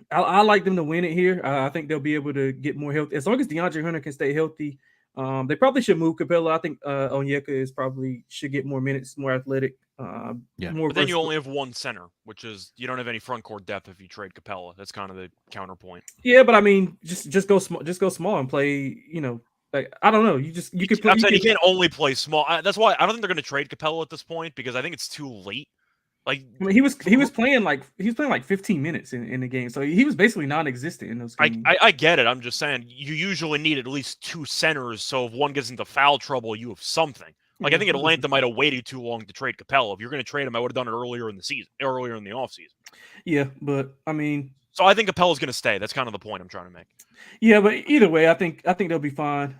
S3: I like them to win it here. I think they'll be able to get more healthy as long as DeAndre Hunter can stay healthy. They probably should move Capella. I think Onyeka is probably should get more minutes, more athletic. More
S2: but then you only have one center, which is you don't have any front court depth if you trade Capella. That's kind of the counterpoint.
S3: Yeah, but I mean, just go small, and play. You know, like I don't know. You could play.
S2: I'm saying you can't only play small. That's why I don't think they're going to trade Capella at this point, because I think it's too late. Like,
S3: I mean, he was playing like 15 minutes in the game, so he was basically non-existent in those games.
S2: I get it. I'm just saying you usually need at least two centers, so if one gets into foul trouble, you have something. Like, I think Atlanta might have waited too long to trade Capella. If you're going to trade him, I would have done it earlier in the season, earlier in the offseason.
S3: Yeah, but I mean,
S2: so I think Capella's going to stay. That's kind of the point I'm trying to make.
S3: Yeah, but either way, I think they'll be fine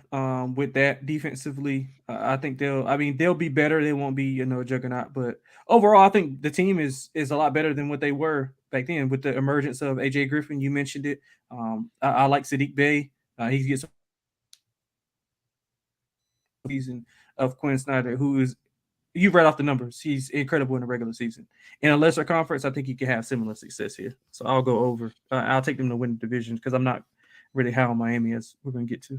S3: with that defensively. I think they'll be better. They won't be a juggernaut, but overall, I think the team is a lot better than what they were back then with the emergence of AJ Griffin. You mentioned it. I like Sadiq Bey. He gets season of Quinn Snyder, who is, you've read off the numbers. He's incredible in the regular season. In a lesser conference, I think he can have similar success here. So I'll go over. I'll take them to win the division, because I'm not really high on Miami, as we're going to get to.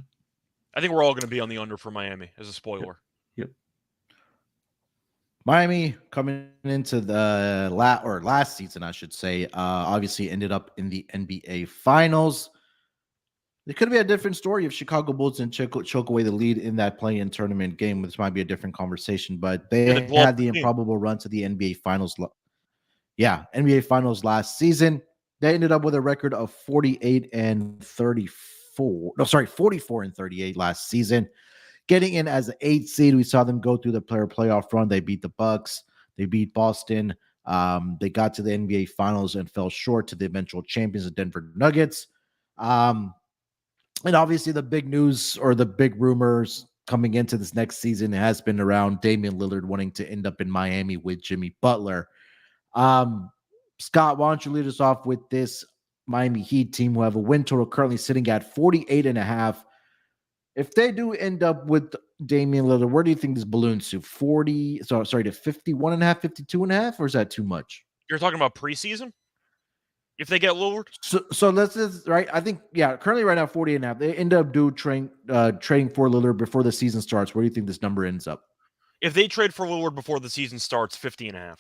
S2: I think we're all going to be on the under for Miami as a spoiler.
S3: Yep.
S1: Miami coming into the last season, I should say, obviously ended up in the NBA Finals. It could be a different story if Chicago Bulls didn't choke away the lead in that play-in tournament game. This might be a different conversation, but they had the improbable run to the NBA Finals. NBA Finals last season. They ended up with a record of 44-38 last season. Getting in as an 8th seed, we saw them go through the playoff run. They beat the Bucks. They beat Boston. They got to the NBA Finals and fell short to the eventual champions, the Denver Nuggets. And obviously the big news or the big rumors coming into this next season has been around Damian Lillard wanting to end up in Miami with Jimmy Butler. Scott, why don't you lead us off with this Miami Heat team, who have a win total currently sitting at 48.5. If they do end up with Damian Lillard, where do you think this balloons to? 51.5, 52.5, or is that too much?
S2: You're talking about preseason? If they get Lillard?
S1: So let's just, right? I think, currently right now 48.5. They end up trading for Lillard before the season starts. Where do you think this number ends up?
S2: If they trade for Lillard before the season starts, 50.5.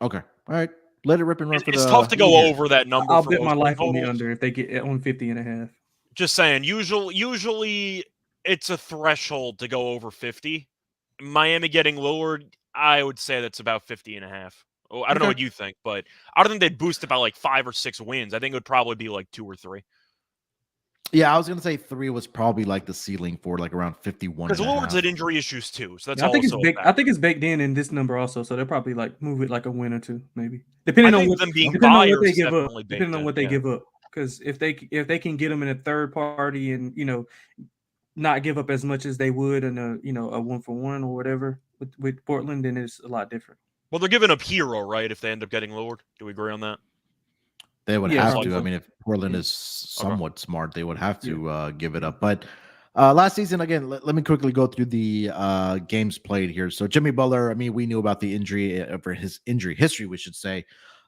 S1: Okay. All right. Let it rip and run for
S2: It's tough to go over that number.
S3: I'll bet my life on the under if they get on 50.5.
S2: Just saying, usually it's a threshold to go over 50. Miami getting Lillard, I would say that's about 50.5. Oh, I don't know what you think, but I don't think they'd boost it by like 5 or 6 wins. I think it would probably be like 2 or 3.
S1: Yeah, I was gonna say 3 was probably like the ceiling for like around 51.
S2: Because Lillard's had injury issues too, so that's
S3: I think it's baked in this number also, so they'll probably like move it like a win or 2, maybe depending on what they give up. Depending on what they give up, because if they can get them in a third party and not give up as much as they would in a 1-for-1 or whatever with Portland, then it's a lot different.
S2: Well, they're giving up Hero, right? If they end up getting Lillard, do we agree on that?
S1: They would have to. I mean, if Portland is somewhat smart, they would have to give it up. But last season, again, let me quickly go through the games played here. So Jimmy Butler, I mean, we knew about the injury for his injury history, we should say.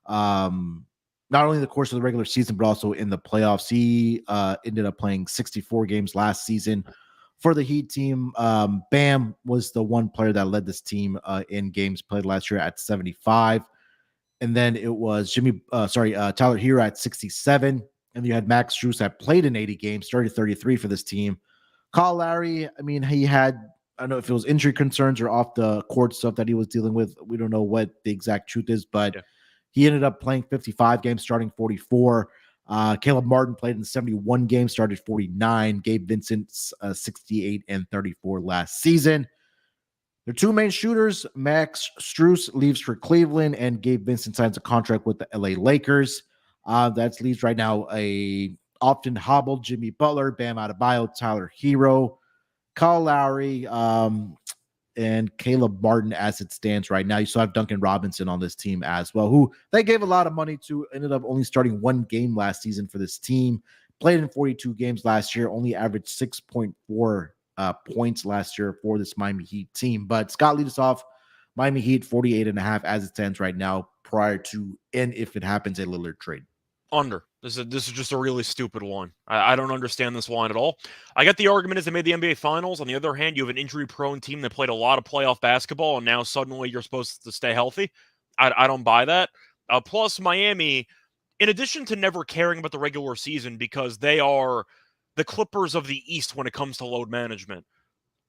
S1: Not only in the course of the regular season, but also in the playoffs. He ended up playing 64 games last season for the Heat team. Bam was the one player that led this team in games played last year at 75. And then it was Tyler Hero at 67. And you had Max Strus that played in 80 games, started 33 for this team. Kyle Lowry, I mean, he had, I don't know if it was injury concerns or off the court stuff that he was dealing with. We don't know what the exact truth is, but he ended up playing 55 games, starting 44. Caleb Martin played in 71 games, started 49. Gabe Vincent, 68 and 34 last season. Their two main shooters, Max Strus leaves for Cleveland, and Gabe Vincent signs a contract with the LA Lakers. That leaves right now a often hobbled Jimmy Butler, Bam Adebayo, Tyler Hero, Kyle Lowry, and Caleb Martin as it stands right now. You still have Duncan Robinson on this team as well, who they gave a lot of money to, ended up only starting one game last season for this team, played in 42 games last year, only averaged 6.4 points last year for this Miami Heat team. But Scott leads us off. Miami Heat 48.5 as it stands right now, prior to, and if it happens, a Lillard trade.
S2: Under. This is just a really stupid one. I don't understand this line at all. I get the argument is they made the NBA Finals. On the other hand, you have an injury-prone team that played a lot of playoff basketball, and now suddenly you're supposed to stay healthy. I don't buy that. Plus, Miami, in addition to never caring about the regular season because they are the Clippers of the East when it comes to load management,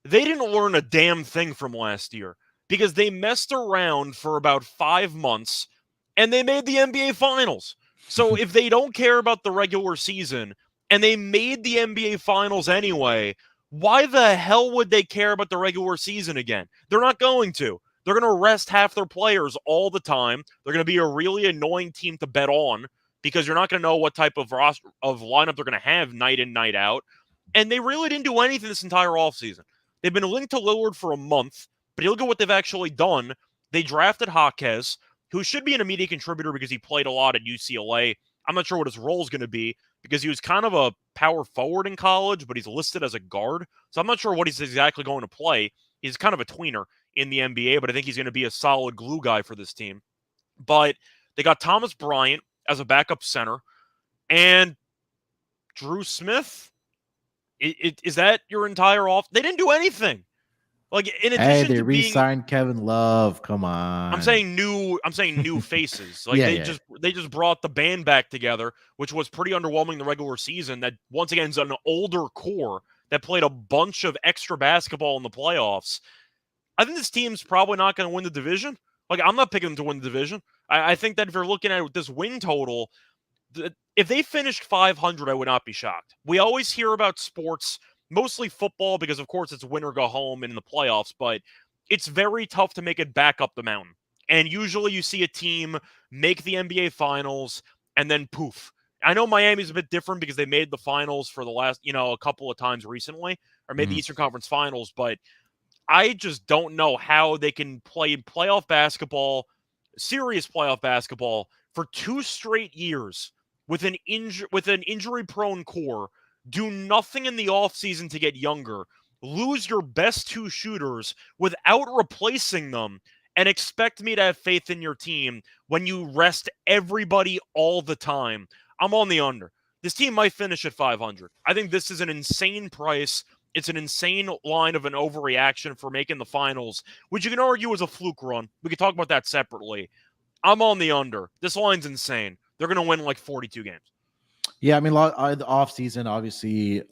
S2: they didn't learn a damn thing from last year because they messed around for about 5 months, and they made the NBA Finals. So if they don't care about the regular season and they made the NBA Finals anyway, why the hell would they care about the regular season again? They're not going to. They're going to rest half their players all the time. They're going to be a really annoying team to bet on because you're not going to know what type of lineup they're going to have night in, night out. And they really didn't do anything this entire offseason. They've been linked to Lillard for a month, but you look at what they've actually done. They drafted Jaquez, who should be an immediate contributor because he played a lot at UCLA. I'm not sure what his role is going to be because he was kind of a power forward in college, but he's listed as a guard. So I'm not sure what he's exactly going to play. He's kind of a tweener in the NBA, but I think he's going to be a solid glue guy for this team. But they got Thomas Bryant as a backup center, and Drew Smith. Is that your entire off? They didn't do anything. Like in addition
S1: they
S2: to
S1: re-signed Kevin Love. Come on.
S2: I'm saying new faces. Like they just brought the band back together, which was pretty underwhelming the regular season. That once again is an older core that played a bunch of extra basketball in the playoffs. I think this team's probably not going to win the division. Like I'm not picking them to win the division. I think that if you're looking at this win total, if they finished 500, I would not be shocked. We always hear about sports, mostly football, because of course it's win or go home in the playoffs, but it's very tough to make it back up the mountain. And usually you see a team make the NBA Finals and then poof. I know Miami's a bit different because they made the finals for the last, a couple of times recently, or made the Eastern Conference Finals, but I just don't know how they can play playoff basketball, serious playoff basketball, for 2 straight years with an injury-prone core, do nothing in the offseason to get younger, lose your best 2 shooters without replacing them, and expect me to have faith in your team when you rest everybody all the time. I'm on the under. This team might finish at 500. I think this is an insane price. It's an insane line of an overreaction for making the finals, which you can argue was a fluke run. We could talk about that separately. I'm on the under. This line's insane. They're going to win like 42 games.
S1: Yeah, I mean, the offseason, obviously,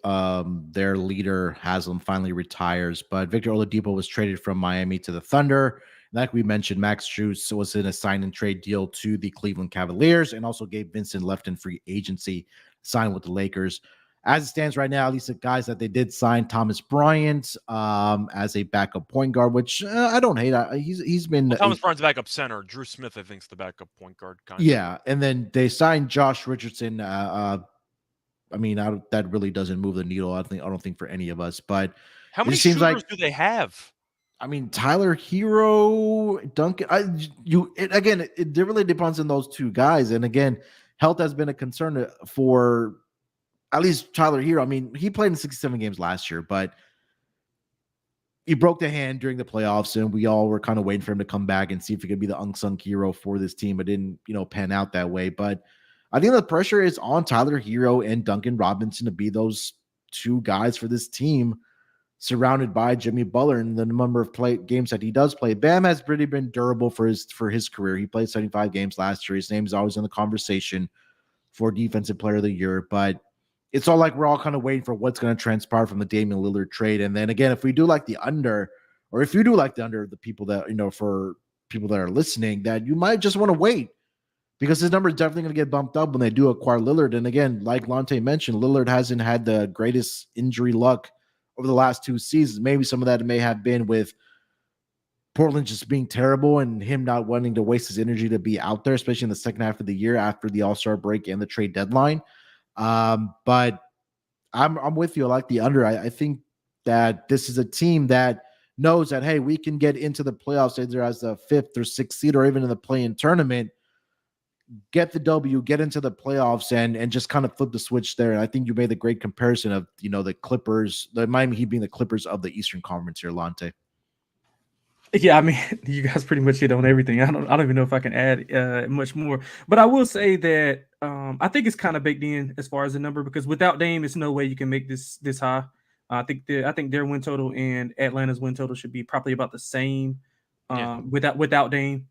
S1: their leader, Haslam, finally retires, but Victor Oladipo was traded from Miami to the Thunder. Like we mentioned, Max Strus was in a sign and trade deal to the Cleveland Cavaliers, and also Gabe Vincent left in free agency, signed with the Lakers. As it stands right now, at least the guys that they did sign, Thomas Bryant as a backup point guard, which I don't hate. He's been
S2: Thomas Bryant's backup center. Drew Smith, I think, is the backup point guard.
S1: Yeah, and then they signed Josh Richardson. That really doesn't move the needle. I don't think for any of us. But
S2: how many shooters do they have?
S1: I mean, Tyler Hero, Duncan. It really depends on those 2 guys. And again, health has been a concern for at least Tyler Hero. I mean, he played in 67 games last year, but he broke the hand during the playoffs, and we all were kind of waiting for him to come back and see if he could be the unsung hero for this team. It didn't, pan out that way. But I think the pressure is on Tyler Hero and Duncan Robinson to be those 2 guys for this team surrounded by Jimmy Butler and the number of games that he does play. Bam has really been durable for his career. He played 75 games last year. His name is always in the conversation for Defensive Player of the Year, but it's all like we're all kind of waiting for what's going to transpire from the Damian Lillard trade. And then again, if we do like the under, or if you do like the under, the people that, for people that are listening, that you might just want to wait because his number is definitely going to get bumped up when they do acquire Lillard. And again, like Lonte mentioned, Lillard hasn't had the greatest injury luck over the last 2 seasons. Maybe some of that may have been with Portland just being terrible and him not wanting to waste his energy to be out there, especially in the second half of the year after the All-Star break and the trade deadline. But I'm with you. I like the under. I think that this is a team that knows that, hey, we can get into the playoffs either as the 5th or 6th seed or even in the play-in tournament, get the W, get into the playoffs and just kind of flip the switch there. And I think you made the great comparison of, the Clippers, the Miami Heat being the Clippers of the Eastern Conference here, Lonte.
S3: Yeah, I mean, you guys pretty much hit on everything. I don't even know if I can add much more. But I will say that I think it's kind of baked in as far as the number, because without Dame, it's no way you can make this high. I think their win total and Atlanta's win total should be probably about the same without Dame.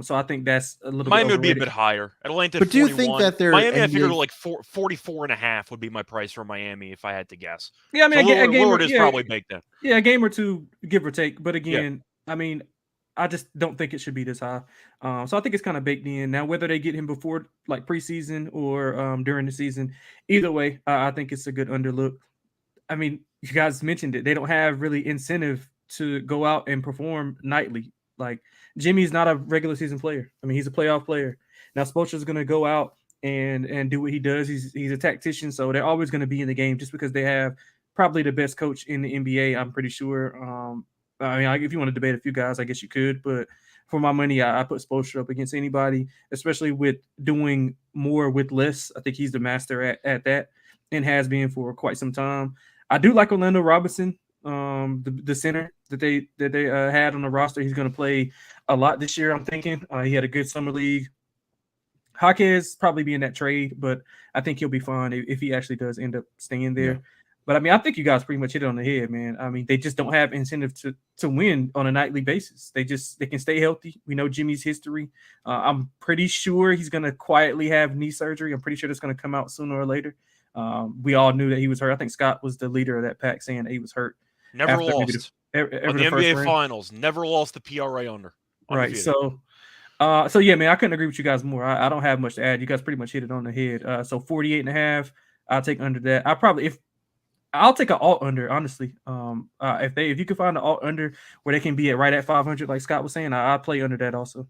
S3: So I think that's a little
S2: Miami
S3: bit
S2: would be a bit higher. Atlanta,
S1: but do you think that they're
S2: Miami?
S1: NBA...
S2: I figured like 44.5 would be my price for Miami if I had to guess.
S3: Yeah, I mean,
S2: so Lillard is probably baked in.
S3: Yeah, a game or two, give or take. But again, I mean, I just don't think it should be this high. So I think it's kind of baked in. Now, whether they get him before like preseason or during the season, either way, I think it's a good underlook. I mean, you guys mentioned it. They don't have really incentive to go out and perform nightly. Like, Jimmy's not a regular season player. I mean, he's a playoff player. Now, Spoelstra's going to go out and do what he does. He's a tactician, so they're always going to be in the game just because they have probably the best coach in the NBA, I'm pretty sure. I mean, if you want to debate a few guys, I guess you could. But for my money, I put Spoelstra up against anybody, especially with doing more with less. I think he's the master at that and has been for quite some time. I do like Orlando Robinson, the center that they had on the roster. He's going to play a lot this year, I'm thinking. He had a good summer league. Jaquez probably be in that trade, but I think he'll be fine if he actually does end up staying there. Yeah. But I mean, I think you guys pretty much hit it on the head, man. I mean, they just don't have incentive to win on a nightly basis. They can stay healthy. We know Jimmy's history. I'm pretty sure he's going to quietly have knee surgery. I'm pretty sure that's going to come out sooner or later. We all knew that he was hurt. I think Scott was the leader of that pack saying that he was hurt.
S2: Never lost. On the NBA Finals, never lost the PRA under.
S3: Right. So yeah, man, I couldn't agree with you guys more. I don't have much to add. You guys pretty much hit it on the head. So 48.5, I'll take under that. I'll take an alt under, honestly. If you can find an alt under where they can be right at 500, like Scott was saying, I'll play under that also.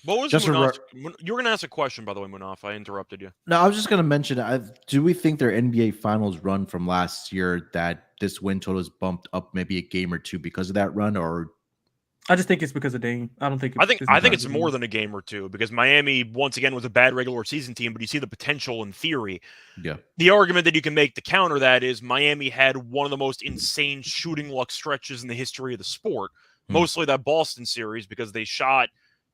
S2: What was Munaf? You were going to ask a question, by the way, Munaf. I interrupted you.
S1: No, I was just going to mention, do we think their NBA Finals run from last year, that this win total is bumped up maybe a game or two because of that run, or?
S3: I just think it's because of Dame. I don't think.
S2: I think it's more than a game or two, because Miami once again was a bad regular season team, but you see the potential in theory.
S1: Yeah.
S2: The argument that you can make to counter that is Miami had one of the most insane shooting luck stretches in the history of the sport, mostly that Boston series, because they shot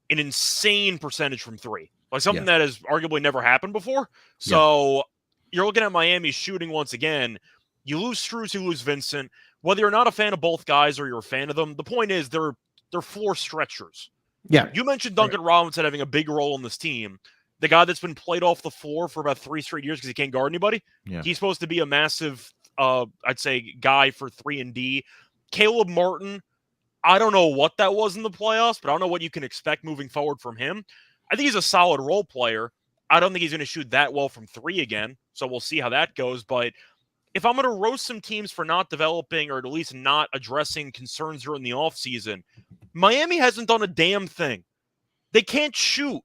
S2: an insane percentage from three, like something that has arguably never happened before. So you're looking at Miami shooting once again. You lose Strus, you lose Vincent. Whether you're not a fan of both guys or you're a fan of them, the point is they're floor stretchers. Yeah. You mentioned Duncan Robinson having a big role in this team. The guy that's been played off the floor for about 3 straight years because he can't guard anybody. Yeah. He's supposed to be a massive, I'd say, guy for 3-and-D. Caleb Martin, I don't know what that was in the playoffs, but I don't know what you can expect moving forward from him. I think he's a solid role player. I don't think he's going to shoot that well from 3 again, so we'll see how that goes. But if I'm going to roast some teams for not developing or at least not addressing concerns during the offseason, Miami hasn't done a damn thing. They can't shoot.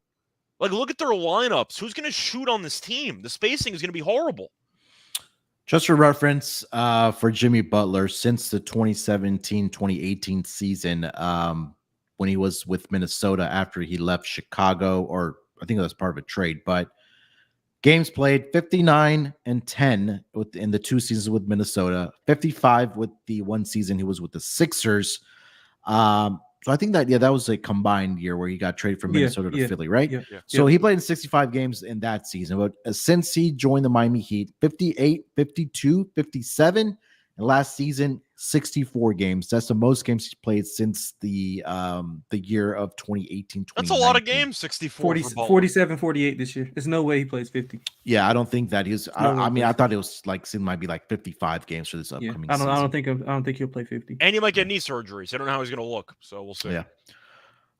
S2: Like, look at their lineups. Who's going to shoot on this team? The spacing is going to be horrible.
S1: Just for reference, for Jimmy Butler, since the 2017-2018 season, when he was with Minnesota after he left Chicago, or I think that was part of a trade, but games played 59 and 10 in the 2 seasons with Minnesota, 55 with the 1 season he was with the Sixers. So I think that was a combined year where he got traded from Minnesota to Philly, right? Yeah. So he played in 65 games in that season. But since he joined the Miami Heat, 58, 52, 57, And last season, 64 games. That's the most games he's played since the year of 2018,
S2: That's a lot of
S1: 2019.
S2: games, 64
S3: 40,
S2: for Butler.
S3: 47, 48 this year. There's no way he plays 50.
S1: Yeah, I don't think that is.
S3: No way
S1: I
S3: he
S1: mean,
S3: plays
S1: I thought it was like it might be like 55 games for this
S3: Yeah,
S1: upcoming
S3: I
S1: season.
S3: don't think he'll play 50.
S2: And he might get knee surgery, so I don't know how he's going to look. So we'll see.
S1: Yeah.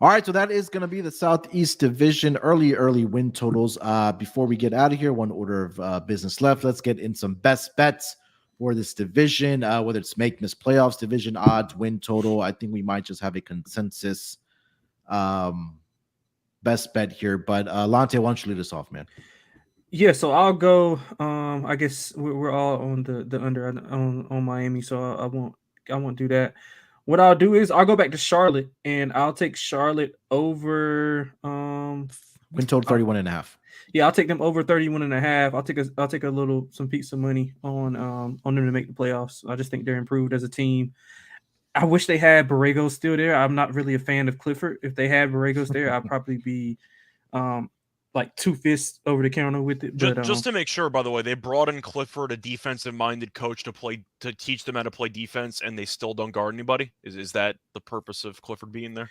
S1: All right, so that is going to be the Southeast Division early win totals. Before we get out of here, one order of business left. Let's get in some best bets for this division, whether it's make miss playoffs, division odds, win total. I think we might just have a consensus best bet here. But Lonte, why don't you lead us off, man?
S3: Yeah, so I'll go. I guess we're all on the under on Miami, so I won't do that. What I'll do is I'll go back to Charlotte and I'll take Charlotte over
S1: Win total 31.5.
S3: Yeah, I'll take them over 31.5. I'll take some piece of money on them to make the playoffs. I just think they're improved as a team. I wish they had Borrego still there. I'm not really a fan of Clifford. If they had Borregos there, I'd probably be like two fists over the counter with it. But
S2: just to make sure, by the way, they brought in Clifford, a defensive-minded coach, to teach them how to play defense, and they still don't guard anybody. Is that the purpose of Clifford being there?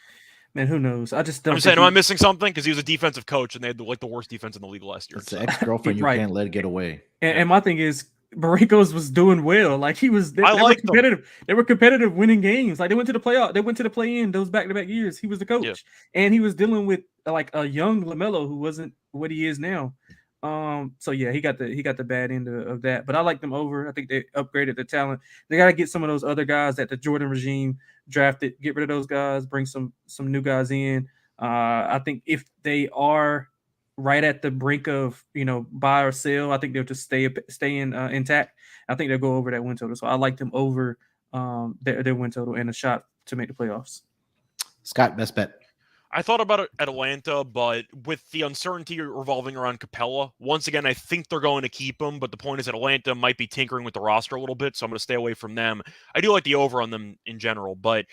S3: Man, who knows? I just don't.
S2: I'm saying, am I missing something? Because he was a defensive coach, and they had the worst defense in the league last year.
S1: It's the ex-girlfriend you
S3: Right.
S1: can't let get away.
S3: And my thing is, Borregos was doing well. Like he was, they were competitive.
S2: Them.
S3: They were competitive, winning games. Like they went to the playoff. They went to the play-in those back-to-back years. He was the coach, and he was dealing with like a young LaMelo who wasn't what he is now. So yeah, he got the bad end of that. But I like them over. I think they upgraded the talent. They got to get some of those other guys that the Jordan regime drafted. Get rid of those guys. Bring some new guys in. I think if they are right at the brink of buy or sell, I think they'll just stay in intact. I think they'll go over that win total. So I like them over their win total and a shot to make the playoffs.
S1: Scott, best bet.
S2: I thought about Atlanta, but with the uncertainty revolving around Capella, once again, I think they're going to keep him. But the point is Atlanta might be tinkering with the roster a little bit, so I'm going to stay away from them. I do like the over on them in general, but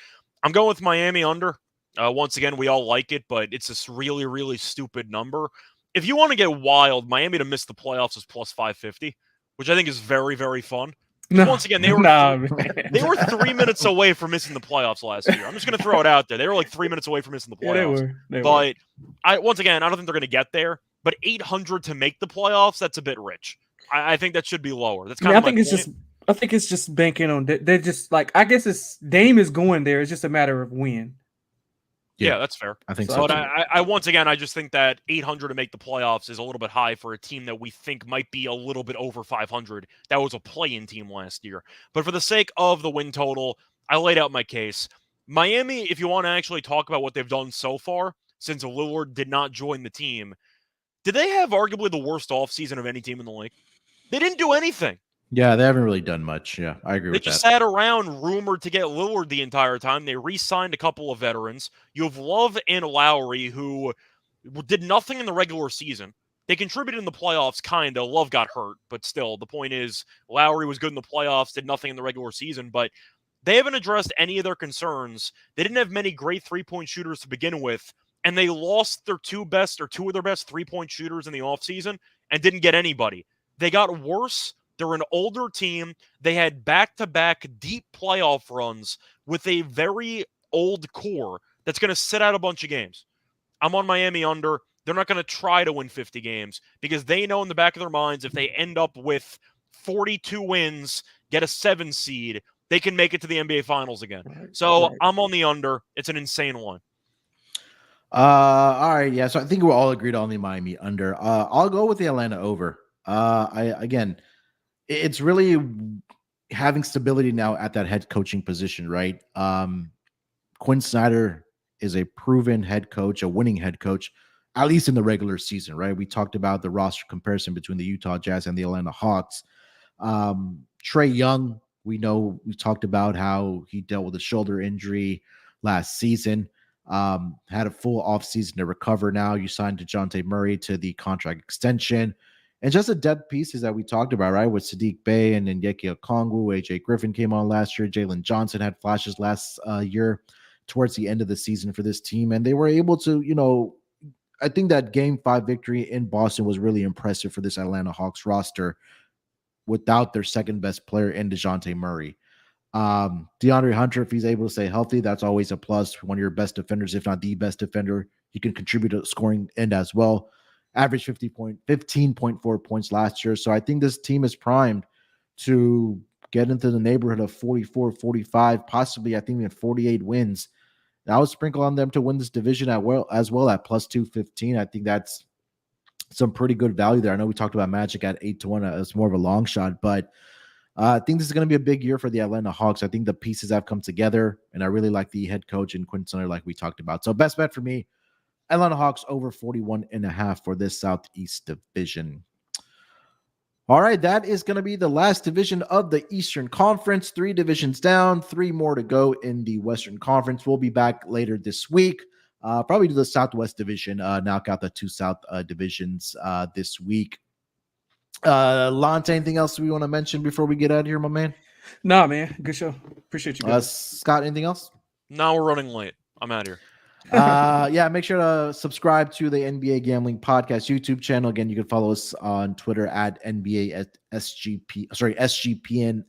S2: I'm going with Miami under. Once again, we all like it, but it's this really, really stupid number. If you want to get wild, Miami to miss the playoffs is plus 550, which I think is very, very fun. No, once again, they were 3 minutes away from missing the playoffs last year. I'm just going to throw it out there. They were like 3 minutes away from missing the playoffs.
S3: Yeah, they were.
S2: But once again, I don't think they're going to get there. But 800 to make the playoffs, that's a bit rich. I think that should be lower. That's kind of my point.
S3: I think it's just banking on. They're just like, I guess it's Dame is going there. It's just a matter of when.
S2: Yeah, that's fair.
S1: I think so.
S2: But I once again, I just think that 800 to make the playoffs is a little bit high for a team that we think might be a little bit over 500. That was a play-in team last year. But for the sake of the win total, I laid out my case. Miami, if you want to actually talk about what they've done so far, since Lillard did not join the team, did they have arguably the worst offseason of any team in the league? They didn't do anything.
S1: Yeah, they haven't really done much. Yeah, I agree with that.
S2: They just sat around rumored to get Lillard the entire time. They re-signed a couple of veterans. You have Love and Lowry, who did nothing in the regular season. They contributed in the playoffs, kind of. Love got hurt, but still, the point is Lowry was good in the playoffs, did nothing in the regular season, but they haven't addressed any of their concerns. They didn't have many great three-point shooters to begin with, and they lost their two of their best three-point shooters in the offseason and didn't get anybody. They got worse. They're an older team. They had back-to-back deep playoff runs with a very old core that's going to sit out a bunch of games. I'm on Miami under. They're not going to try to win 50 games because they know in the back of their minds if they end up with 42 wins, get a 7 seed, they can make it to the NBA Finals again. So I'm on the under. It's an insane one.
S1: All right, yeah. So I think we're all agreed on the Miami under. I'll go with the Atlanta over. It's really having stability now at that head coaching position, right? Quinn Snyder is a proven head coach, a winning head coach, at least in the regular season, right? We talked about the roster comparison between the Utah Jazz and the Atlanta Hawks. Trae Young, we talked about how he dealt with a shoulder injury last season. Had a full offseason to recover now. You signed DeJounte Murray to the contract extension. And just the depth pieces that we talked about, right? With Sadiq Bey and Nyeke Okongwu, AJ Griffin came on last year. Jalen Johnson had flashes last year towards the end of the season for this team. And they were able to, I think that game 5 victory in Boston was really impressive for this Atlanta Hawks roster without their second best player in DeJounte Murray. DeAndre Hunter, if he's able to stay healthy, that's always a plus. One of your best defenders, if not the best defender. He can contribute to the scoring end as well. Average 15.4 points last year. So I think this team is primed to get into the neighborhood of 44, 45, possibly I think even 48 wins. I would sprinkle on them to win this division as well at plus 215. I think that's some pretty good value there. I know we talked about Magic at 8-1 as more of a long shot, but I think this is going to be a big year for the Atlanta Hawks. I think the pieces have come together, and I really like the head coach and Quinn Snyder, like we talked about. So best bet for me, Atlanta Hawks over 41.5 for this Southeast division. All right, that is going to be the last division of the Eastern Conference. 3 divisions down, 3 more to go in the Western Conference. We'll be back later this week. Probably to the Southwest Division, knock out the 2 South divisions this week. Lonte, anything else we want to mention before we get out of here, my man?
S3: Nah, man. Good show. Appreciate you guys.
S1: Scott, anything else?
S2: Now we're running late. I'm out of here.
S1: Yeah, make sure to subscribe to the NBA Gambling Podcast YouTube channel. Again, you can follow us on Twitter at SGPN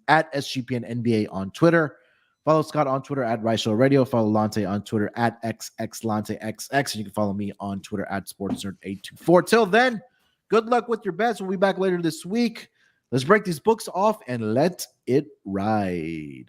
S1: at SGPN NBA on Twitter. Follow Scott on Twitter at Reichel Radio. Follow Lonte on Twitter at XXLonteXX. And you can follow me on Twitter at SportsNerd824. Till then, good luck with your bets. We'll be back later this week. Let's break these books off and let it ride.